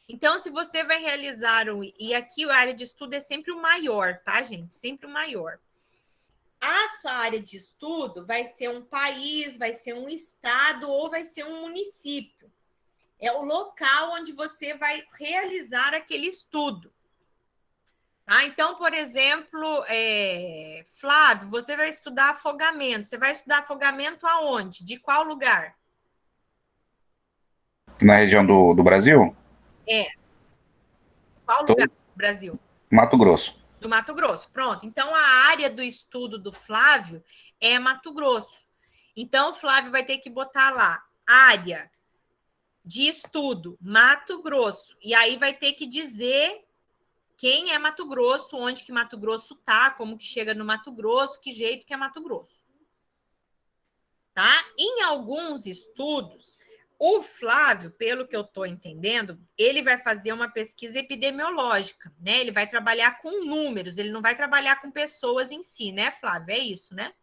Então, se você vai realizar, e aqui a área de estudo é sempre o maior, tá, gente? Sempre o maior. A sua área de estudo vai ser um país, vai ser um estado ou vai ser um município. É o local onde você vai realizar aquele estudo. Tá? Então, por exemplo, Flávio, você vai estudar afogamento. Você vai estudar afogamento aonde? De qual lugar? Na região do Brasil? Qual lugar do Brasil? Mato Grosso. Do Mato Grosso. Pronto. Então, a área do estudo do Flávio é Mato Grosso. Então, o Flávio vai ter que botar lá, área de estudo, Mato Grosso. E aí vai ter que dizer quem é Mato Grosso, onde que Mato Grosso tá, como que chega no Mato Grosso, que jeito que é Mato Grosso. Tá? Em alguns estudos, o Flávio, pelo que eu estou entendendo, ele vai fazer uma pesquisa epidemiológica, né? Ele vai trabalhar com números, ele não vai trabalhar com pessoas em si, né, Flávio? É isso, né?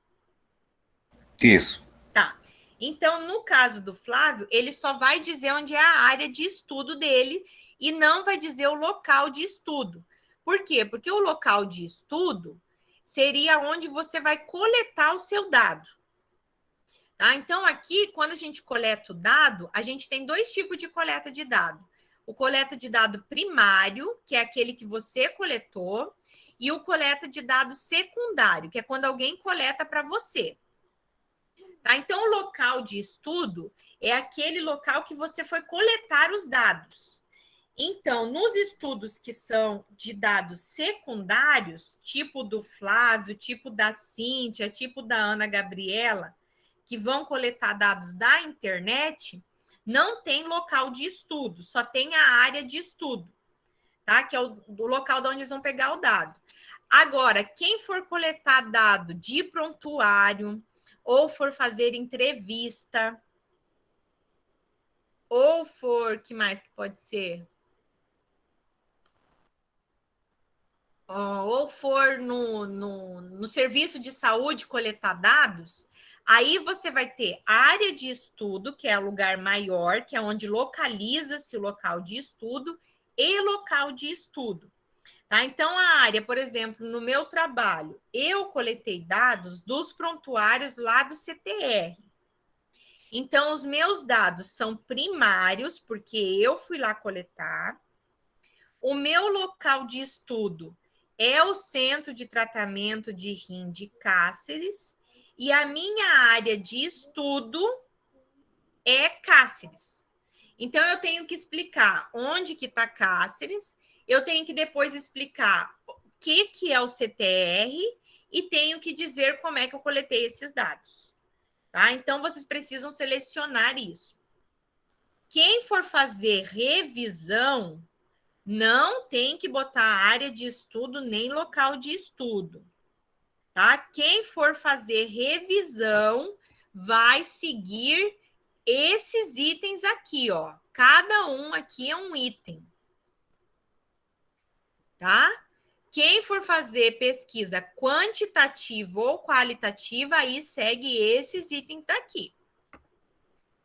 Isso. Tá. Então, no caso do Flávio, ele só vai dizer onde é a área de estudo dele e não vai dizer o local de estudo. Por quê? Porque o local de estudo seria onde você vai coletar o seu dado. Tá? Então, aqui, quando a gente coleta o dado, a gente tem dois tipos de coleta de dado. O coleta de dado primário, que é aquele que você coletou, e o coleta de dado secundário, que é quando alguém coleta para você. Tá? Então, o local de estudo é aquele local que você foi coletar os dados. Então, nos estudos que são de dados secundários, tipo do Flávio, tipo da Cíntia, tipo da Ana Gabriela, que vão coletar dados da internet, não tem local de estudo, só tem a área de estudo. tá? Que é o local de onde eles vão pegar o dado. Agora, quem for coletar dado de prontuário, ou for fazer entrevista, ou for, que mais que pode ser? Ou for no serviço de saúde coletar dados, aí você vai ter área de estudo, que é o lugar maior, que é onde localiza-se o local de estudo, e local de estudo. Tá? Então, a área, por exemplo, no meu trabalho, eu coletei dados dos prontuários lá do CTR. Então, os meus dados são primários, porque eu fui lá coletar. O meu local de estudo é o Centro de Tratamento de Rim de Cáceres, e a minha área de estudo é Cáceres. Então, eu tenho que explicar onde que está Cáceres, eu tenho que depois explicar o que é o CTR e tenho que dizer como é que eu coletei esses dados. Tá? Então, vocês precisam selecionar isso. Quem for fazer revisão, não tem que botar área de estudo nem local de estudo. Tá? Quem for fazer revisão vai seguir esses itens aqui, ó. Cada um aqui é um item. Tá? Quem for fazer pesquisa quantitativa ou qualitativa, aí segue esses itens daqui.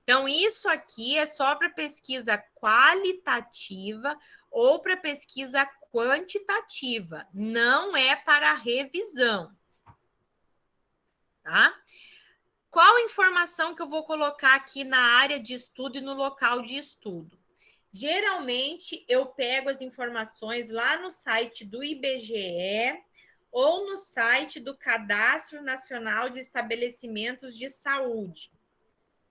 Então, isso aqui é só para pesquisa qualitativa ou para pesquisa quantitativa, não é para revisão. Tá? Qual informação que eu vou colocar aqui na área de estudo e no local de estudo? Geralmente, eu pego as informações lá no site do IBGE ou no site do Cadastro Nacional de Estabelecimentos de Saúde.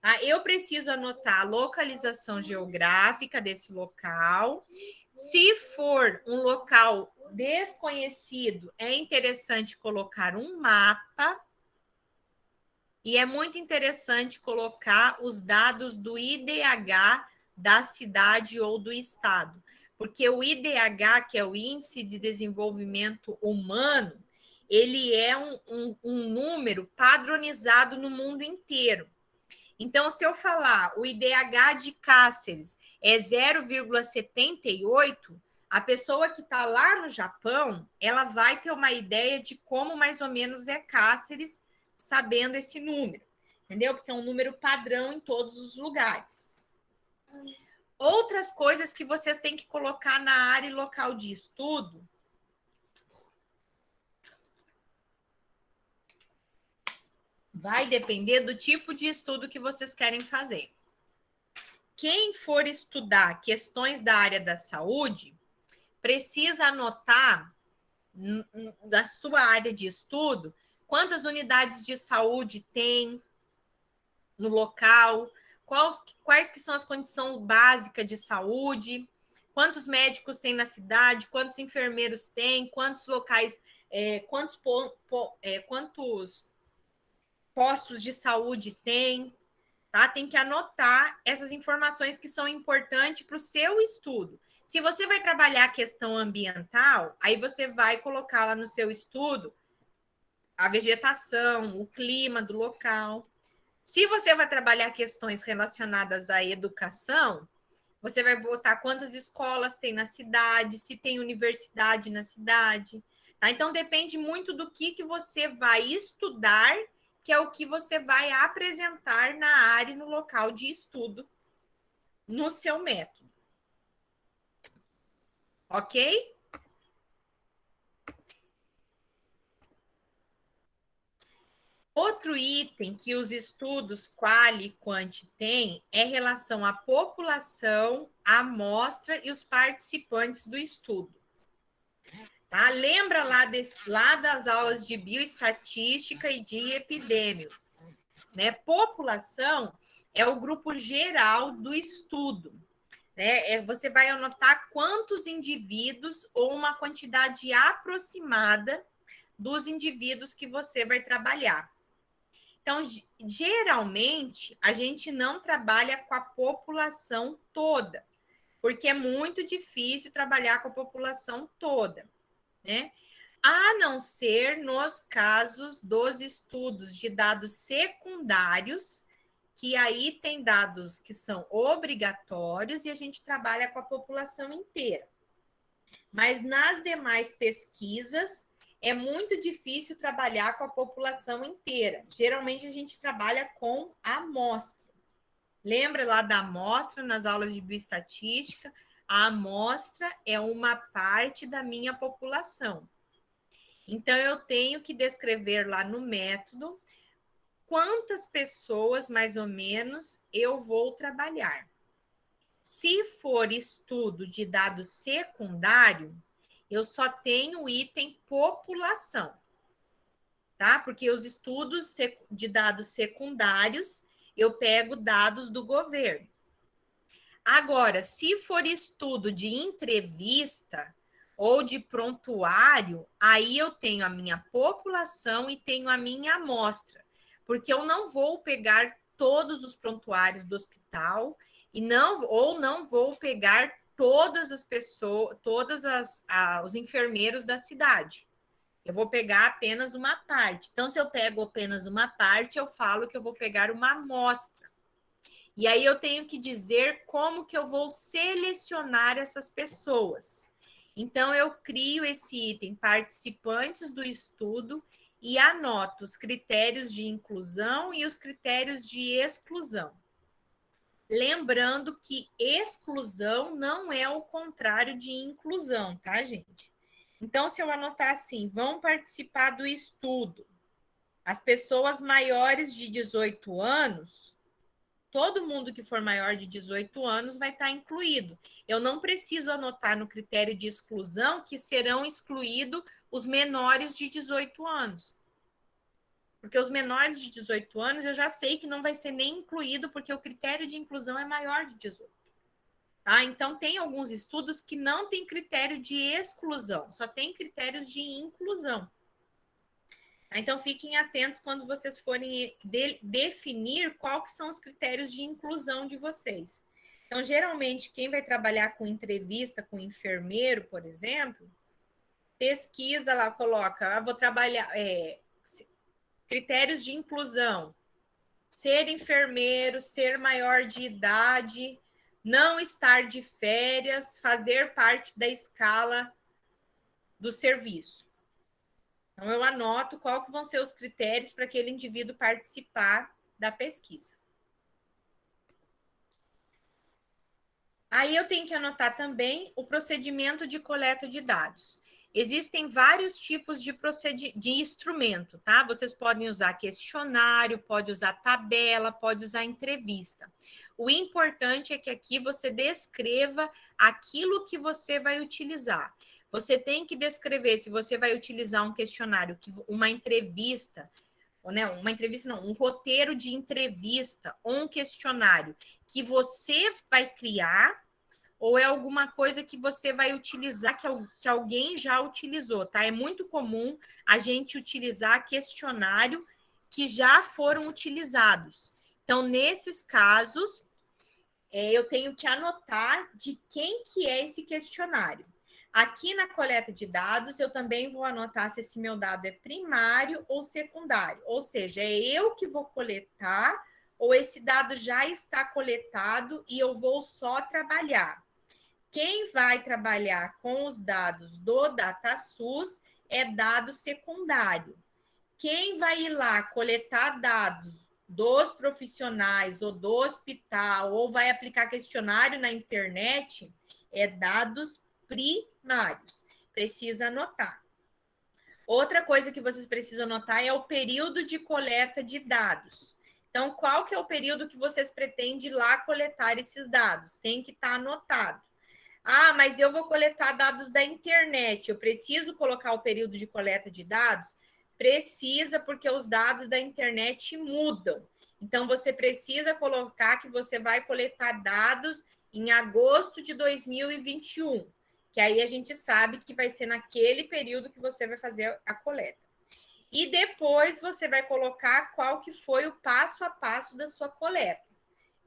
Tá? Eu preciso anotar a localização geográfica desse local. Se for um local desconhecido, é interessante colocar um mapa. E é muito interessante colocar os dados do IDH da cidade ou do estado, porque o IDH, que é o Índice de Desenvolvimento Humano, ele é um número padronizado no mundo inteiro. Então, se eu falar o IDH de Cáceres é 0,78, a pessoa que está lá no Japão, ela vai ter uma ideia de como mais ou menos é Cáceres, sabendo esse número, entendeu? Porque é um número padrão em todos os lugares. Outras coisas que vocês têm que colocar na área e local de estudo vai depender do tipo de estudo que vocês querem fazer. Quem for estudar questões da área da saúde, precisa anotar da sua área de estudo quantas unidades de saúde tem no local, quais que são as condições básicas de saúde, quantos médicos tem na cidade, quantos enfermeiros tem, quantos locais, quantos postos de saúde tem, tá? Tem que anotar essas informações que são importantes para o seu estudo. Se você vai trabalhar a questão ambiental, aí você vai colocar lá no seu estudo a vegetação, o clima do local. Se você vai trabalhar questões relacionadas à educação, você vai botar quantas escolas tem na cidade, se tem universidade na cidade. Tá? Então, depende muito do que você vai estudar, que é o que você vai apresentar na área e no local de estudo, no seu método. Ok? Outro item que os estudos quali e quanti têm é relação à população, à amostra e os participantes do estudo. Tá? Lembra lá das aulas de bioestatística e de epidêmio, né? População é o grupo geral do estudo. Né? Você vai anotar quantos indivíduos ou uma quantidade aproximada dos indivíduos que você vai trabalhar. Então, geralmente, a gente não trabalha com a população toda, porque é muito difícil trabalhar com a população toda, né? A não ser nos casos dos estudos de dados secundários, que aí tem dados que são obrigatórios e a gente trabalha com a população inteira. Mas nas demais pesquisas, é muito difícil trabalhar com a população inteira. Geralmente, a gente trabalha com a amostra. Lembra lá da amostra nas aulas de bioestatística? A amostra é uma parte da minha população. Então, eu tenho que descrever lá no método quantas pessoas, mais ou menos, eu vou trabalhar. Se for estudo de dado secundário, eu só tenho o item população, tá? Porque os estudos de dados secundários, eu pego dados do governo. Agora, se for estudo de entrevista ou de prontuário, aí eu tenho a minha população e tenho a minha amostra, porque eu não vou pegar todos os prontuários do hospital e não vou pegar todas as pessoas, os enfermeiros da cidade. Eu vou pegar apenas uma parte. Então, se eu pego apenas uma parte, eu falo que eu vou pegar uma amostra. E aí eu tenho que dizer como que eu vou selecionar essas pessoas. Então, eu crio esse item participantes do estudo e anoto os critérios de inclusão e os critérios de exclusão. Lembrando que exclusão não é o contrário de inclusão, tá, gente? Então, se eu anotar assim, vão participar do estudo as pessoas maiores de 18 anos, todo mundo que for maior de 18 anos vai estar incluído. Eu não preciso anotar no critério de exclusão que serão excluídos os menores de 18 anos. Porque os menores de 18 anos eu já sei que não vai ser nem incluído, porque o critério de inclusão é maior de 18. Tá? Então, tem alguns estudos que não tem critério de exclusão, só tem critérios de inclusão. Então, fiquem atentos quando vocês forem definir quais são os critérios de inclusão de vocês. Então, geralmente, quem vai trabalhar com entrevista com enfermeiro, por exemplo, pesquisa lá, coloca, vou trabalhar... critérios de inclusão: ser enfermeiro, ser maior de idade, não estar de férias, fazer parte da escala do serviço. Então, eu anoto qual que vão ser os critérios para aquele indivíduo participar da pesquisa. Aí eu tenho que anotar também o procedimento de coleta de dados. Existem vários tipos de instrumento, tá? Vocês podem usar questionário, pode usar tabela, pode usar entrevista. O importante é que aqui você descreva aquilo que você vai utilizar. Você tem que descrever se você vai utilizar um questionário, uma entrevista, né? Uma entrevista não, um roteiro de entrevista ou um questionário que você vai criar, ou é alguma coisa que você vai utilizar, que alguém já utilizou, tá? É muito comum a gente utilizar questionário que já foram utilizados. Então, nesses casos, eu tenho que anotar de quem que é esse questionário. Aqui na coleta de dados, eu também vou anotar se esse meu dado é primário ou secundário. Ou seja, é eu que vou coletar ou esse dado já está coletado e eu vou só trabalhar. Quem vai trabalhar com os dados do DataSUS é dado secundário. Quem vai ir lá coletar dados dos profissionais ou do hospital ou vai aplicar questionário na internet é dados primários. Precisa anotar. Outra coisa que vocês precisam anotar é o período de coleta de dados. Então, qual que é o período que vocês pretendem ir lá coletar esses dados? Tem que estar anotado. Ah, mas eu vou coletar dados da internet. Eu preciso colocar o período de coleta de dados? Precisa, porque os dados da internet mudam. Então, você precisa colocar que você vai coletar dados em agosto de 2021, que aí a gente sabe que vai ser naquele período que você vai fazer a coleta. E depois você vai colocar qual que foi o passo a passo da sua coleta.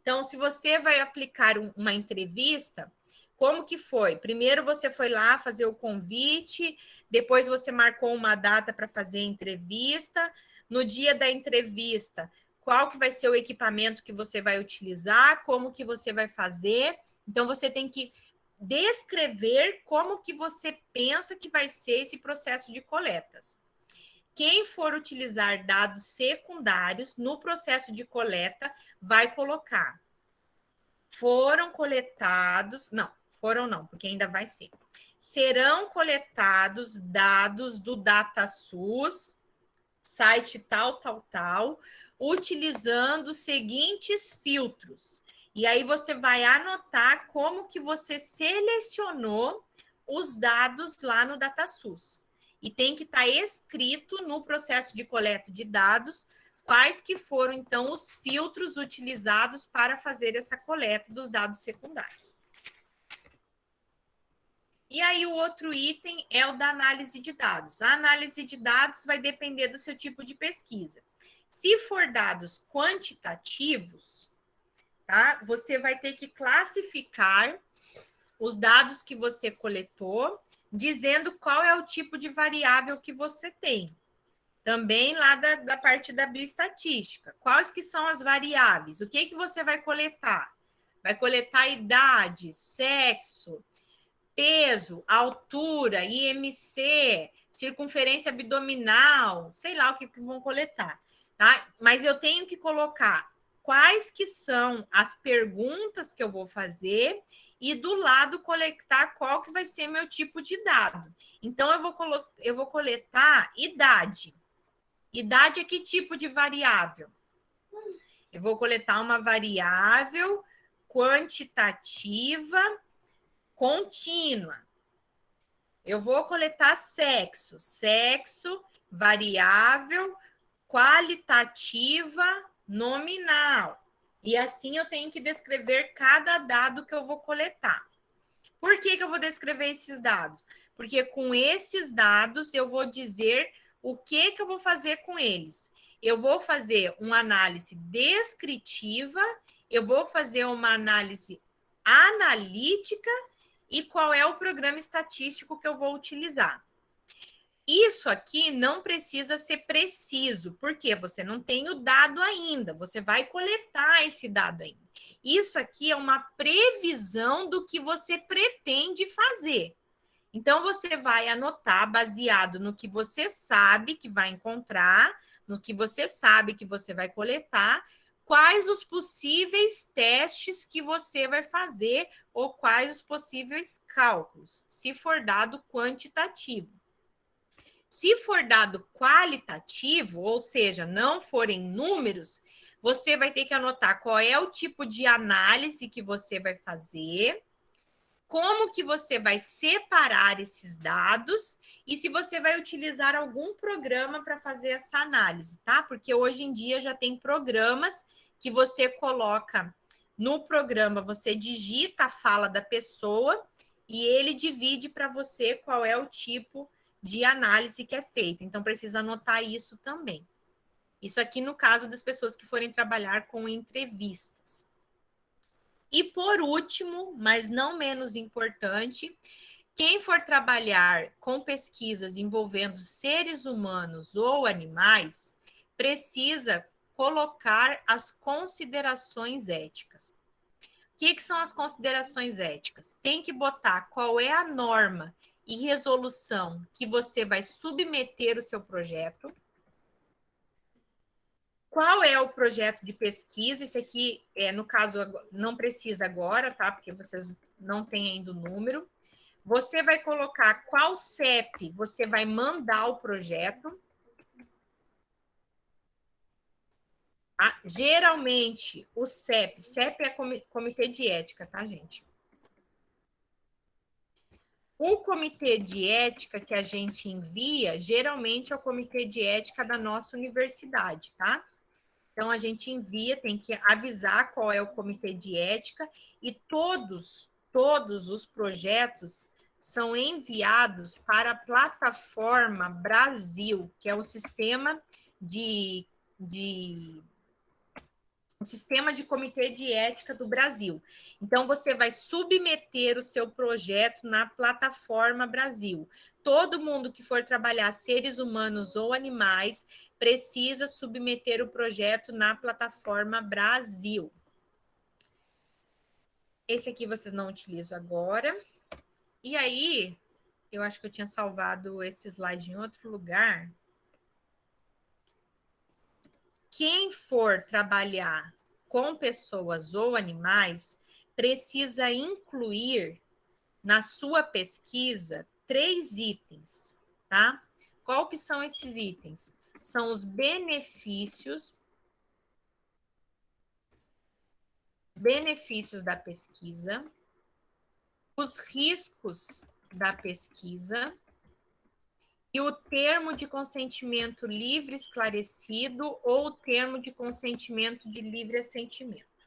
Então, se você vai aplicar uma entrevista, Como que foi? Primeiro você foi lá fazer o convite, depois você marcou uma data para fazer a entrevista. No dia da entrevista, qual que vai ser o equipamento que você vai utilizar, como que você vai fazer. Então, você tem que descrever como que você pensa que vai ser esse processo de coletas. Quem for utilizar dados secundários no processo de coleta vai colocar: foram coletados, não, foram não, porque ainda vai ser. Serão coletados dados do DataSUS, site tal, utilizando os seguintes filtros. E aí você vai anotar como que você selecionou os dados lá no DataSUS. E tem que estar escrito no processo de coleta de dados quais que foram, então, os filtros utilizados para fazer essa coleta dos dados secundários. E aí, o outro item é o da análise de dados. A análise de dados vai depender do seu tipo de pesquisa. Se for dados quantitativos, tá? Você vai ter que classificar os dados que você coletou, dizendo qual é o tipo de variável que você tem. Também lá da parte da bioestatística. Quais que são as variáveis? O que você vai coletar? Vai coletar idade, sexo, peso, altura, IMC, circunferência abdominal, sei lá o que vão coletar, tá? Mas eu tenho que colocar quais que são as perguntas que eu vou fazer e do lado coletar qual que vai ser meu tipo de dado. Então, eu vou coletar idade. Idade é que tipo de variável? Eu vou coletar uma variável quantitativa contínua. Eu vou coletar sexo. Sexo, variável qualitativa nominal. E assim eu tenho que descrever cada dado que eu vou coletar. Por que eu vou descrever esses dados? Porque com esses dados eu vou dizer o que eu vou fazer com eles. Eu vou fazer uma análise descritiva, eu vou fazer uma análise analítica e qual é o programa estatístico que eu vou utilizar. Isso aqui não precisa ser preciso, porque você não tem o dado ainda, você vai coletar esse dado ainda. Isso aqui é uma previsão do que você pretende fazer. Então, você vai anotar baseado no que você sabe que vai encontrar, no que você sabe que você vai coletar, quais os possíveis testes que você vai fazer ou quais os possíveis cálculos, se for dado quantitativo. Se for dado qualitativo, ou seja, não forem números, você vai ter que anotar qual é o tipo de análise que você vai fazer, como que você vai separar esses dados e se você vai utilizar algum programa para fazer essa análise, tá? Porque hoje em dia já tem programas que você coloca no programa, você digita a fala da pessoa e ele divide para você qual é o tipo de análise que é feita. Então, precisa anotar isso também. Isso aqui no caso das pessoas que forem trabalhar com entrevistas. E por último, mas não menos importante, quem for trabalhar com pesquisas envolvendo seres humanos ou animais, precisa colocar as considerações éticas. O que são as considerações éticas? Tem que botar qual é a norma e resolução que você vai submeter o seu projeto. Qual é o projeto de pesquisa? Esse aqui, no caso, não precisa agora, tá? Porque vocês não têm ainda o número. Você vai colocar qual CEP você vai mandar o projeto. Geralmente, o CEP é comitê de ética, tá, gente? O comitê de ética que a gente envia, geralmente é o comitê de ética da nossa universidade, tá? Então, a gente envia, tem que avisar qual é o comitê de ética e todos os projetos são enviados para a plataforma Brasil, que é o sistema de o sistema de comitê de ética do Brasil. Então, você vai submeter o seu projeto na plataforma Brasil. Todo mundo que for trabalhar seres humanos ou animais precisa submeter o projeto na plataforma Brasil. Esse aqui vocês não utilizam agora. E aí, eu acho que eu tinha salvado esse slide em outro lugar. Quem for trabalhar com pessoas ou animais precisa incluir na sua pesquisa 3 itens, tá? Qual que são esses itens? São os benefícios da pesquisa, os riscos da pesquisa e o termo de consentimento livre esclarecido ou o termo de consentimento de livre assentimento,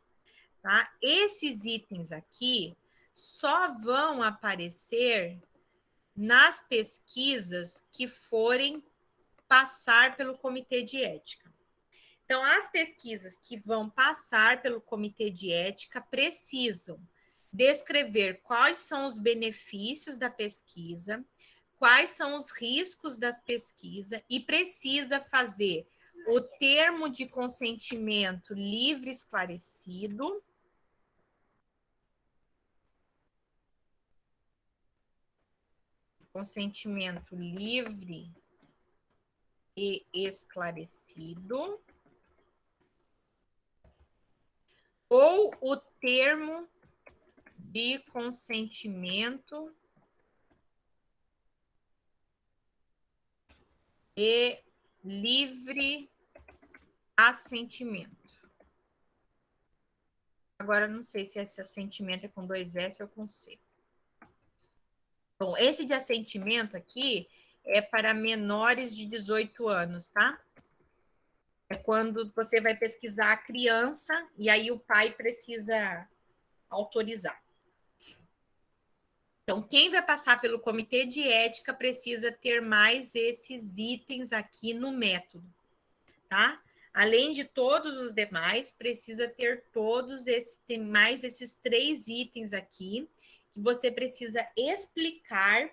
tá? Esses itens aqui só vão aparecer nas pesquisas que forem passar pelo comitê de ética. Então, as pesquisas que vão passar pelo comitê de ética precisam descrever quais são os benefícios da pesquisa, quais são os riscos da pesquisa e precisa fazer o termo de consentimento livre esclarecido, consentimento livre e esclarecido, ou o termo de consentimento e livre assentimento. Agora, não sei se esse assentimento é com 2 S ou com C. Bom, esse de assentimento aqui é para menores de 18 anos, tá? É quando você vai pesquisar a criança e aí o pai precisa autorizar. Então, quem vai passar pelo comitê de ética precisa ter mais esses itens aqui no método, tá? Além de todos os demais, precisa ter tem mais esses 3 itens aqui, que você precisa explicar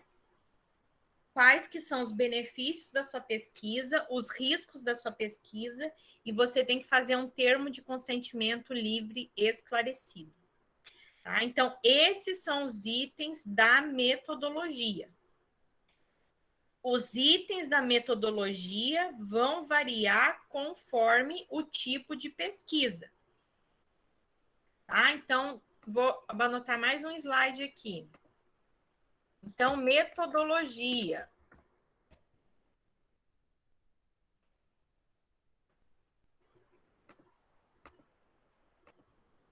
quais que são os benefícios da sua pesquisa, os riscos da sua pesquisa, e você tem que fazer um termo de consentimento livre esclarecido. Tá? Então, esses são os itens da metodologia. Os itens da metodologia vão variar conforme o tipo de pesquisa. Tá? Então, vou anotar mais um slide aqui. Então, metodologia.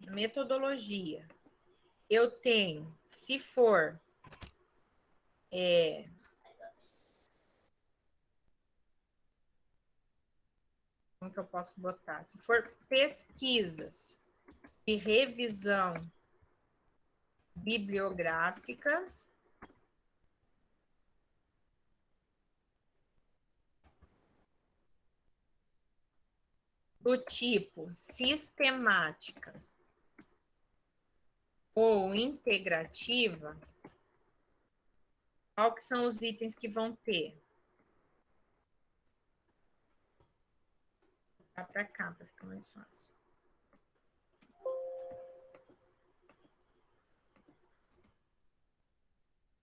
Metodologia. Eu tenho, se for como que eu posso botar? Se for pesquisas de revisão bibliográficas, do tipo sistemática ou integrativa, qual que são os itens que vão ter? Vou para cá para ficar mais fácil.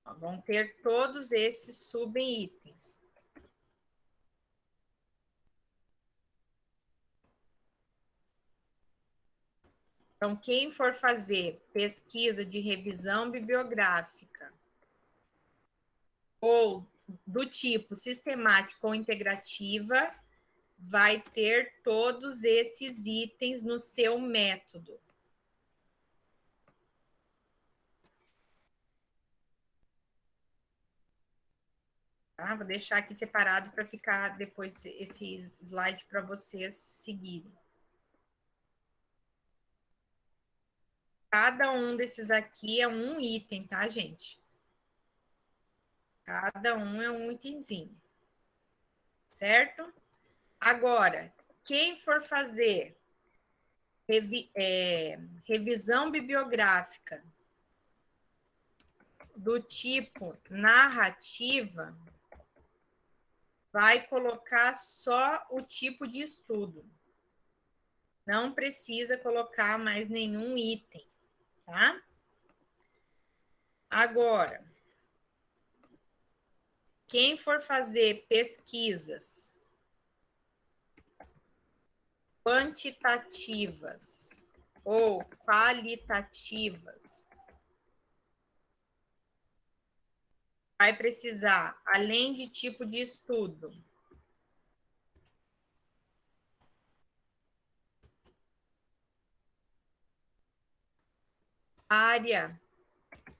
Ó, vão ter todos esses subitens. Então, quem for fazer pesquisa de revisão bibliográfica ou do tipo sistemática ou integrativa, vai ter todos esses itens no seu método. Tá? Vou deixar aqui separado para ficar depois esse slide para vocês seguirem. Cada um desses aqui é um item, tá, gente? Cada um é um itemzinho. Certo? Agora, quem for fazer revisão bibliográfica do tipo narrativa, vai colocar só o tipo de estudo. Não precisa colocar mais nenhum item, tá? Agora, quem for fazer pesquisas quantitativas ou qualitativas, vai precisar, além de tipo de estudo, área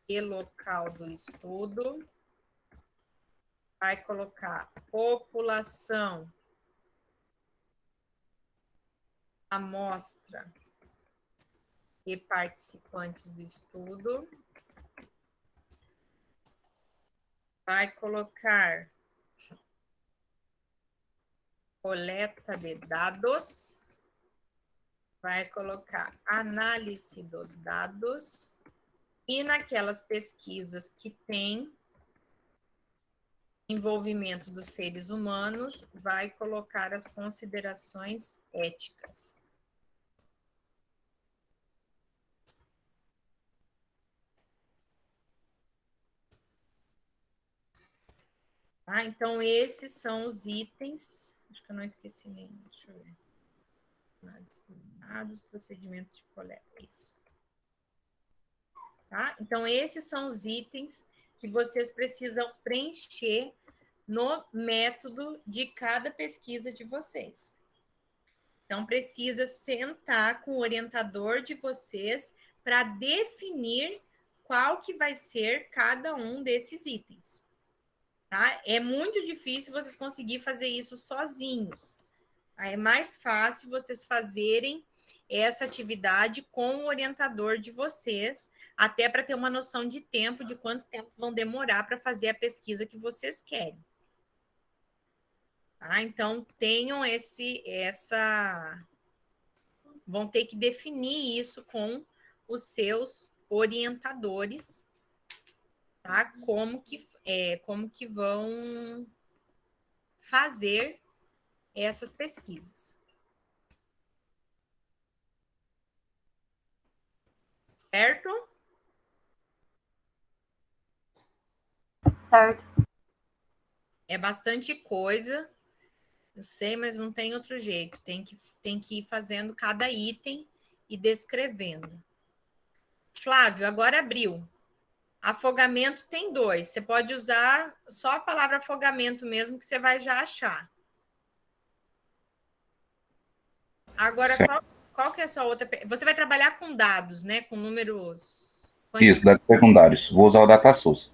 e local do estudo, vai colocar população, amostra e participantes do estudo, vai colocar coleta de dados, vai colocar análise dos dados, e naquelas pesquisas que têm envolvimento dos seres humanos, vai colocar as considerações éticas. Tá? Então, esses são os itens. Acho que eu não esqueci nenhum. Deixa eu ver. Dados, procedimentos de coleta. Isso. Tá? Então, esses são os itens que vocês precisam preencher no método de cada pesquisa de vocês. Então, precisa sentar com o orientador de vocês para definir qual que vai ser cada um desses itens. Tá? É muito difícil vocês conseguirem fazer isso sozinhos. Tá? É mais fácil vocês fazerem essa atividade com o orientador de vocês, até para ter uma noção de tempo, de quanto tempo vão demorar para fazer a pesquisa que vocês querem. Tá? Então, tenham vão ter que definir isso com os seus orientadores, tá? Como que vão fazer essas pesquisas. Certo? Certo. É bastante coisa, eu sei, mas não tem outro jeito. Tem que ir fazendo cada item e descrevendo. Flávio, agora abriu. Afogamento tem 2. Você pode usar só a palavra afogamento mesmo, que você vai já achar. Agora, qual que é a sua outra... Você vai trabalhar com dados, né? Com números... Isso, dados secundários. Vou usar o DataSource.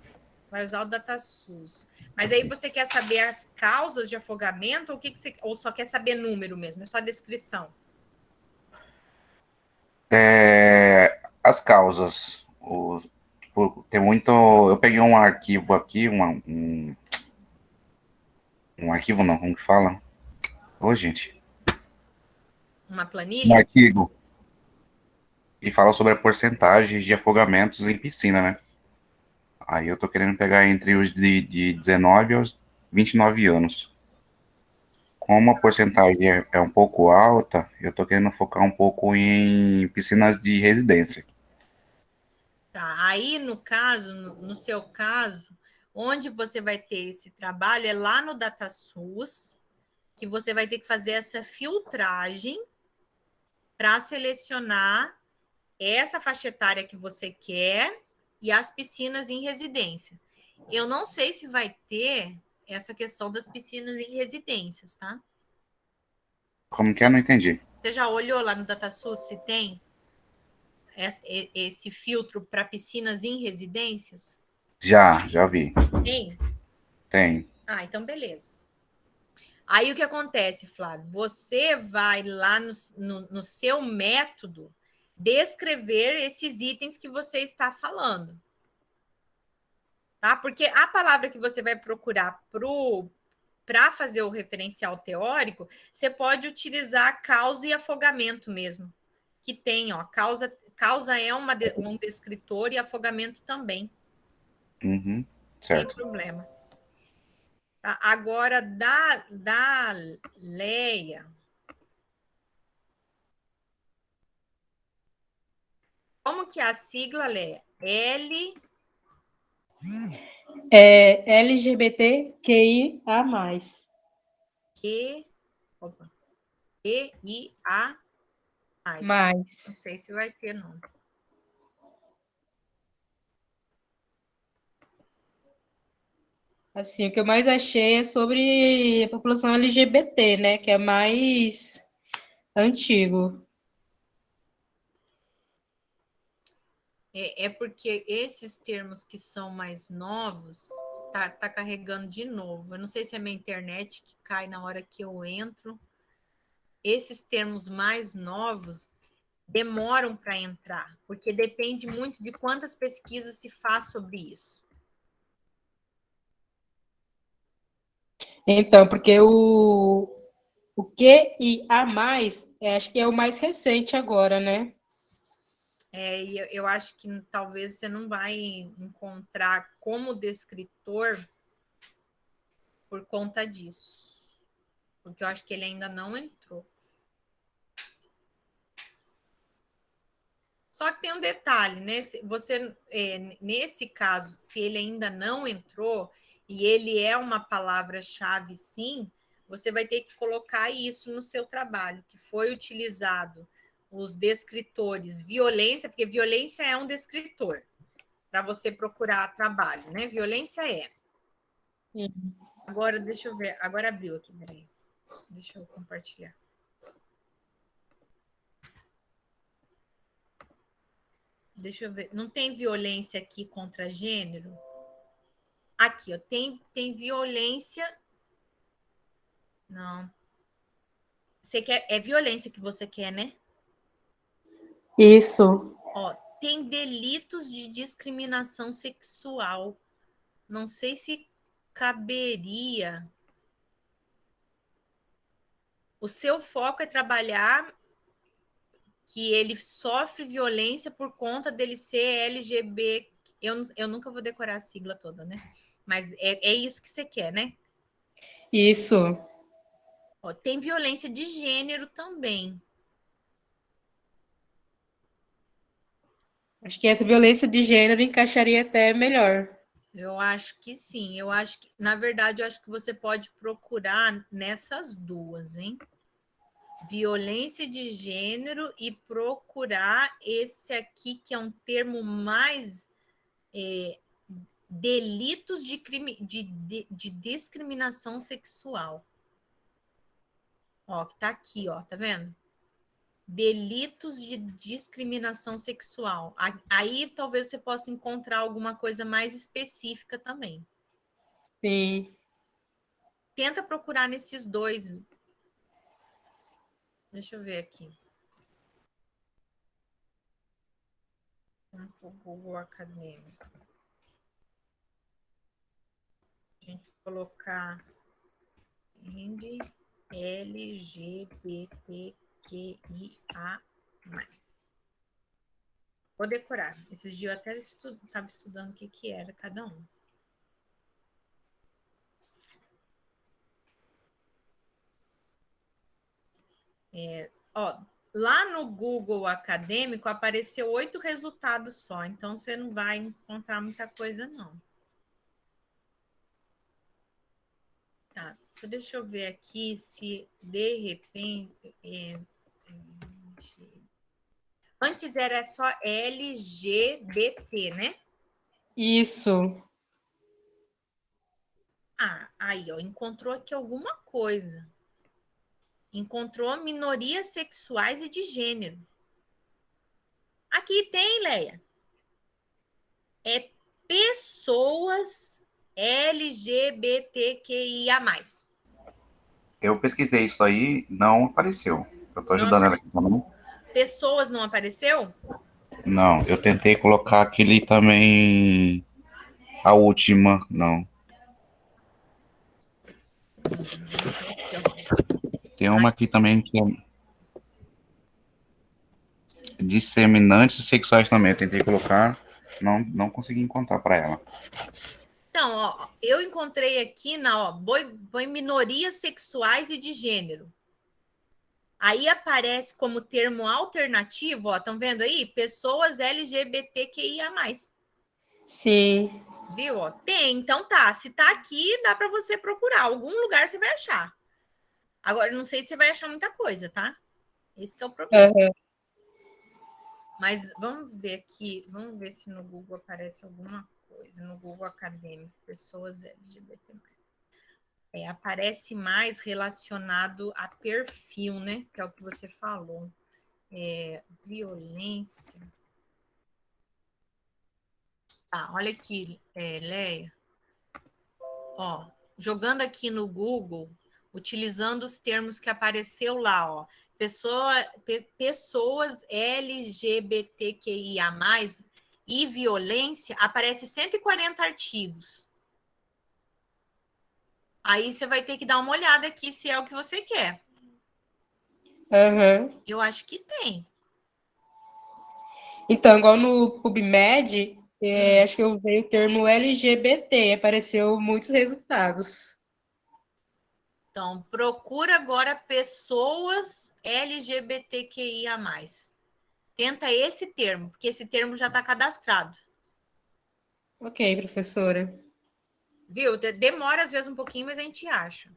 Vai usar o DataSource. Mas aí você quer saber as causas de afogamento ou só quer saber número mesmo? É só a descrição? As causas. Tem muito... Eu peguei um arquivo aqui, um arquivo não, como que fala? Ô, gente. Uma planilha? Um arquivo. E fala sobre a porcentagem de afogamentos em piscina, né? Aí eu tô querendo pegar entre os de 19 aos 29 anos. Como a porcentagem é um pouco alta, eu tô querendo focar um pouco em piscinas de residência. Tá, aí no seu caso, onde você vai ter esse trabalho é lá no DataSource, que você vai ter que fazer essa filtragem para selecionar essa faixa etária que você quer e as piscinas em residência. Eu não sei se vai ter essa questão das piscinas em residências, tá? Como que é? Não entendi. Você já olhou lá no DataSource se tem esse filtro para piscinas em residências? Já vi. Tem? Tem. Ah, então beleza. Aí o que acontece, Flávio? Você vai lá no seu método descrever esses itens que você está falando. Tá? Porque a palavra que você vai procurar para fazer o referencial teórico, você pode utilizar causa e afogamento mesmo. que tem, ó, causa é um descritor e afogamento também, Uhum, sem certo. problema. Tá? Agora, da Leia, como que é a sigla, Leia? LGBTQIA+. Opa, EIA+. Mais. Não sei se vai ter, não. Assim, o que eu mais achei é sobre a população LGBT, né? Que é mais antigo. É porque esses termos que são mais novos, tá carregando de novo. Eu não sei se é minha internet que cai na hora que eu entro. Esses termos mais novos demoram para entrar, porque depende muito de quantas pesquisas se faz sobre isso. Então, porque o QIA+, acho que é o mais recente agora, né? E eu acho que talvez você não vai encontrar como descritor por conta disso. Porque eu acho que ele ainda não entrou. Só que tem um detalhe, né? Você, nesse caso, se ele ainda não entrou e ele é uma palavra-chave, sim, você vai ter que colocar isso no seu trabalho, que foi utilizado os descritores violência, porque violência é um descritor para você procurar trabalho, né? Violência é. Agora, deixa eu ver. Agora abriu aqui, peraí. Deixa eu compartilhar. Deixa eu ver. Não tem violência aqui contra gênero? Aqui, ó. Tem violência. Não. Você quer. É violência que você quer, né? Isso. Ó, tem delitos de discriminação sexual. Não sei se caberia. O seu foco é trabalhar que ele sofre violência por conta dele ser LGBT. Eu nunca vou decorar a sigla toda, né? Mas é isso que você quer, né? Isso. Ó, tem violência de gênero também. Acho que essa violência de gênero encaixaria até melhor. Eu acho que sim. Eu acho que, na verdade, eu acho que você pode procurar nessas duas, hein? Violência de gênero e procurar esse aqui, que é um termo mais delitos de crime de discriminação sexual. Ó, que tá aqui, ó, tá vendo? Delitos de discriminação sexual. Aí talvez você possa encontrar alguma coisa mais específica também. Sim. Tenta procurar nesses dois. Deixa eu ver aqui. Vamos para o Google Acadêmico. A gente colocar LGBTQIA+. Vou decorar. Esses dias eu até estava estudando o que era cada um. Ó, lá no Google Acadêmico apareceu 8 resultados só, então você não vai encontrar muita coisa, não. Tá, deixa eu ver aqui se de repente. Antes era só LGBT, né? Isso. Ah, aí, ó, encontrou aqui alguma coisa. Encontrou minorias sexuais e de gênero. Aqui tem, Leia. É pessoas LGBTQIA+. Eu pesquisei isso aí, não apareceu. Eu tô Não ajudando ela aqui também. Pessoas não apareceu? Não, eu tentei colocar aquele também. A última, não. Tem uma aqui também que é. disseminantes sexuais também. Eu tentei colocar, não consegui encontrar para ela. Então, ó, eu encontrei aqui põe minorias sexuais e de gênero. Aí aparece como termo alternativo, ó, estão vendo aí? Pessoas LGBTQIA+. Sim. Viu? Ó, tem, então tá. Se tá aqui, dá para você procurar. Algum lugar você vai achar. Agora, não sei se você vai achar muita coisa, tá? Esse que é o problema. Uhum. Mas vamos ver aqui, vamos ver se no Google aparece alguma coisa. No Google Acadêmico, pessoas LGBT+. Aparece mais relacionado a perfil, né? Que é o que você falou. Violência. Ah, olha aqui, Leia. Ó, jogando aqui no Google, utilizando os termos que apareceu lá, ó. Pessoas LGBTQIA+, e violência, aparece 140 artigos. Aí você vai ter que dar uma olhada aqui se é o que você quer. Uhum. Eu acho que tem. Então, igual no PubMed, acho que eu usei o termo LGBT, apareceu muitos resultados. Então, procura agora pessoas LGBTQIA+. Tenta esse termo, porque esse termo já está cadastrado. Ok, professora. Viu? Demora às vezes um pouquinho, mas a gente acha.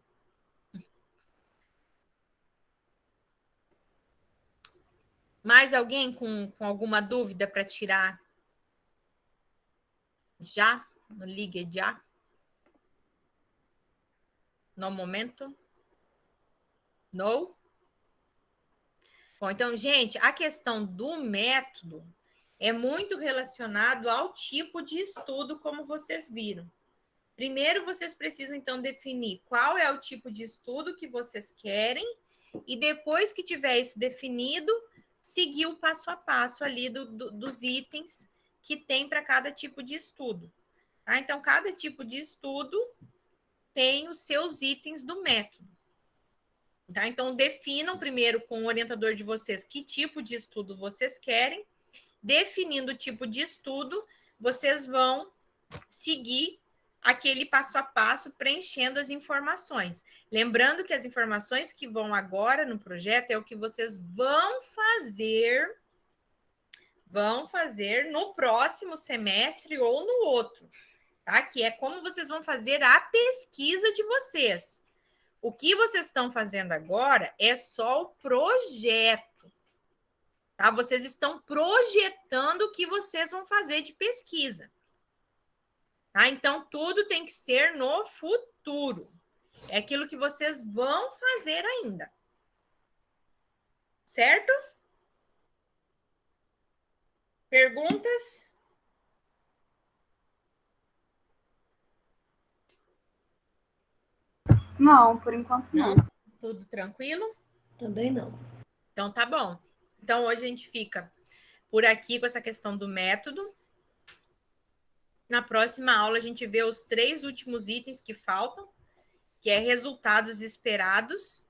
Mais alguém com alguma dúvida para tirar? Já? No Ligue já? No momento? No? Bom, então, gente, a questão do método é muito relacionado ao tipo de estudo, como vocês viram. Primeiro, vocês precisam, então, definir qual é o tipo de estudo que vocês querem e depois que tiver isso definido, seguir o passo a passo ali dos itens que tem para cada tipo de estudo. Tá? Então, cada tipo de estudo tem os seus itens do método. Tá? Então, definam primeiro com o orientador de vocês que tipo de estudo vocês querem. Definindo o tipo de estudo, vocês vão seguir aquele passo a passo preenchendo as informações. Lembrando que as informações que vão agora no projeto é o que vocês vão fazer no próximo semestre ou no outro, tá? Que é como vocês vão fazer a pesquisa de vocês. O que vocês estão fazendo agora é só o projeto, tá? Vocês estão projetando o que vocês vão fazer de pesquisa. Tá? Então, tudo tem que ser no futuro. É aquilo que vocês vão fazer ainda. Certo? Perguntas? Não, por enquanto não. Tudo tranquilo? Também não. Então, tá bom. Então, hoje a gente fica por aqui com essa questão do método. Na próxima aula, a gente vê os 3 últimos itens que faltam, que é resultados esperados,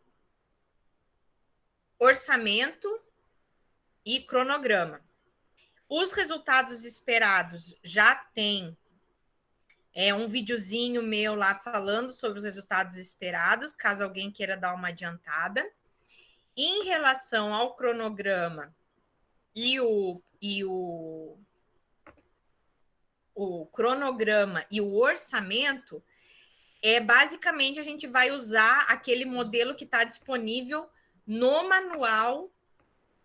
orçamento e cronograma. Os resultados esperados já tem um videozinho meu lá falando sobre os resultados esperados, caso alguém queira dar uma adiantada. Em relação ao cronograma e o cronograma e o orçamento, basicamente a gente vai usar aquele modelo que está disponível no manual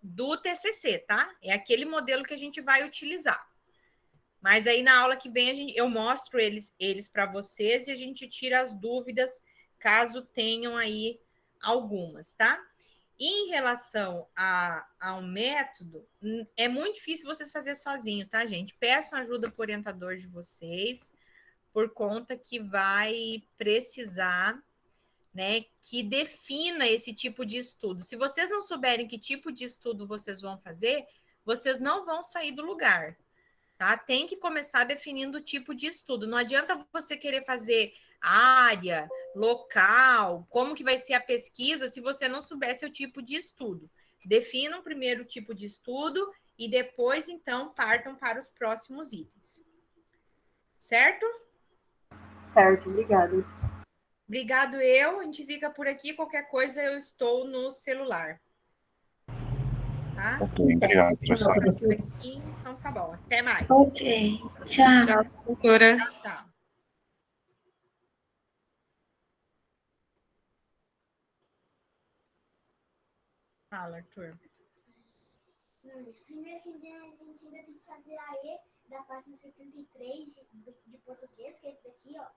do TCC, tá? É aquele modelo que a gente vai utilizar. Mas aí na aula que vem eu mostro eles para vocês e a gente tira as dúvidas caso tenham aí algumas, tá? Em relação ao método, é muito difícil vocês fazerem sozinho, tá, gente? Peçam ajuda para o orientador de vocês, por conta que vai precisar, né, que defina esse tipo de estudo. Se vocês não souberem que tipo de estudo vocês vão fazer, vocês não vão sair do lugar. tá? Tem que começar definindo o tipo de estudo. Não adianta você querer fazer área, local, como que vai ser a pesquisa, se você não souber seu tipo de estudo. Definam primeiro o tipo de estudo e depois, então, partam para os próximos itens. Certo? Certo, obrigada. Obrigado eu, a gente fica por aqui, qualquer coisa eu estou no celular. Tá? Ok, obrigado, professor. Aqui, então tá bom, até mais. Ok. Tchau. Tchau, professora. Tchau. Fala, Arthur. Não, gente, primeiro que a gente ainda tem que fazer a E da página 73 de português, que é esse daqui, ó.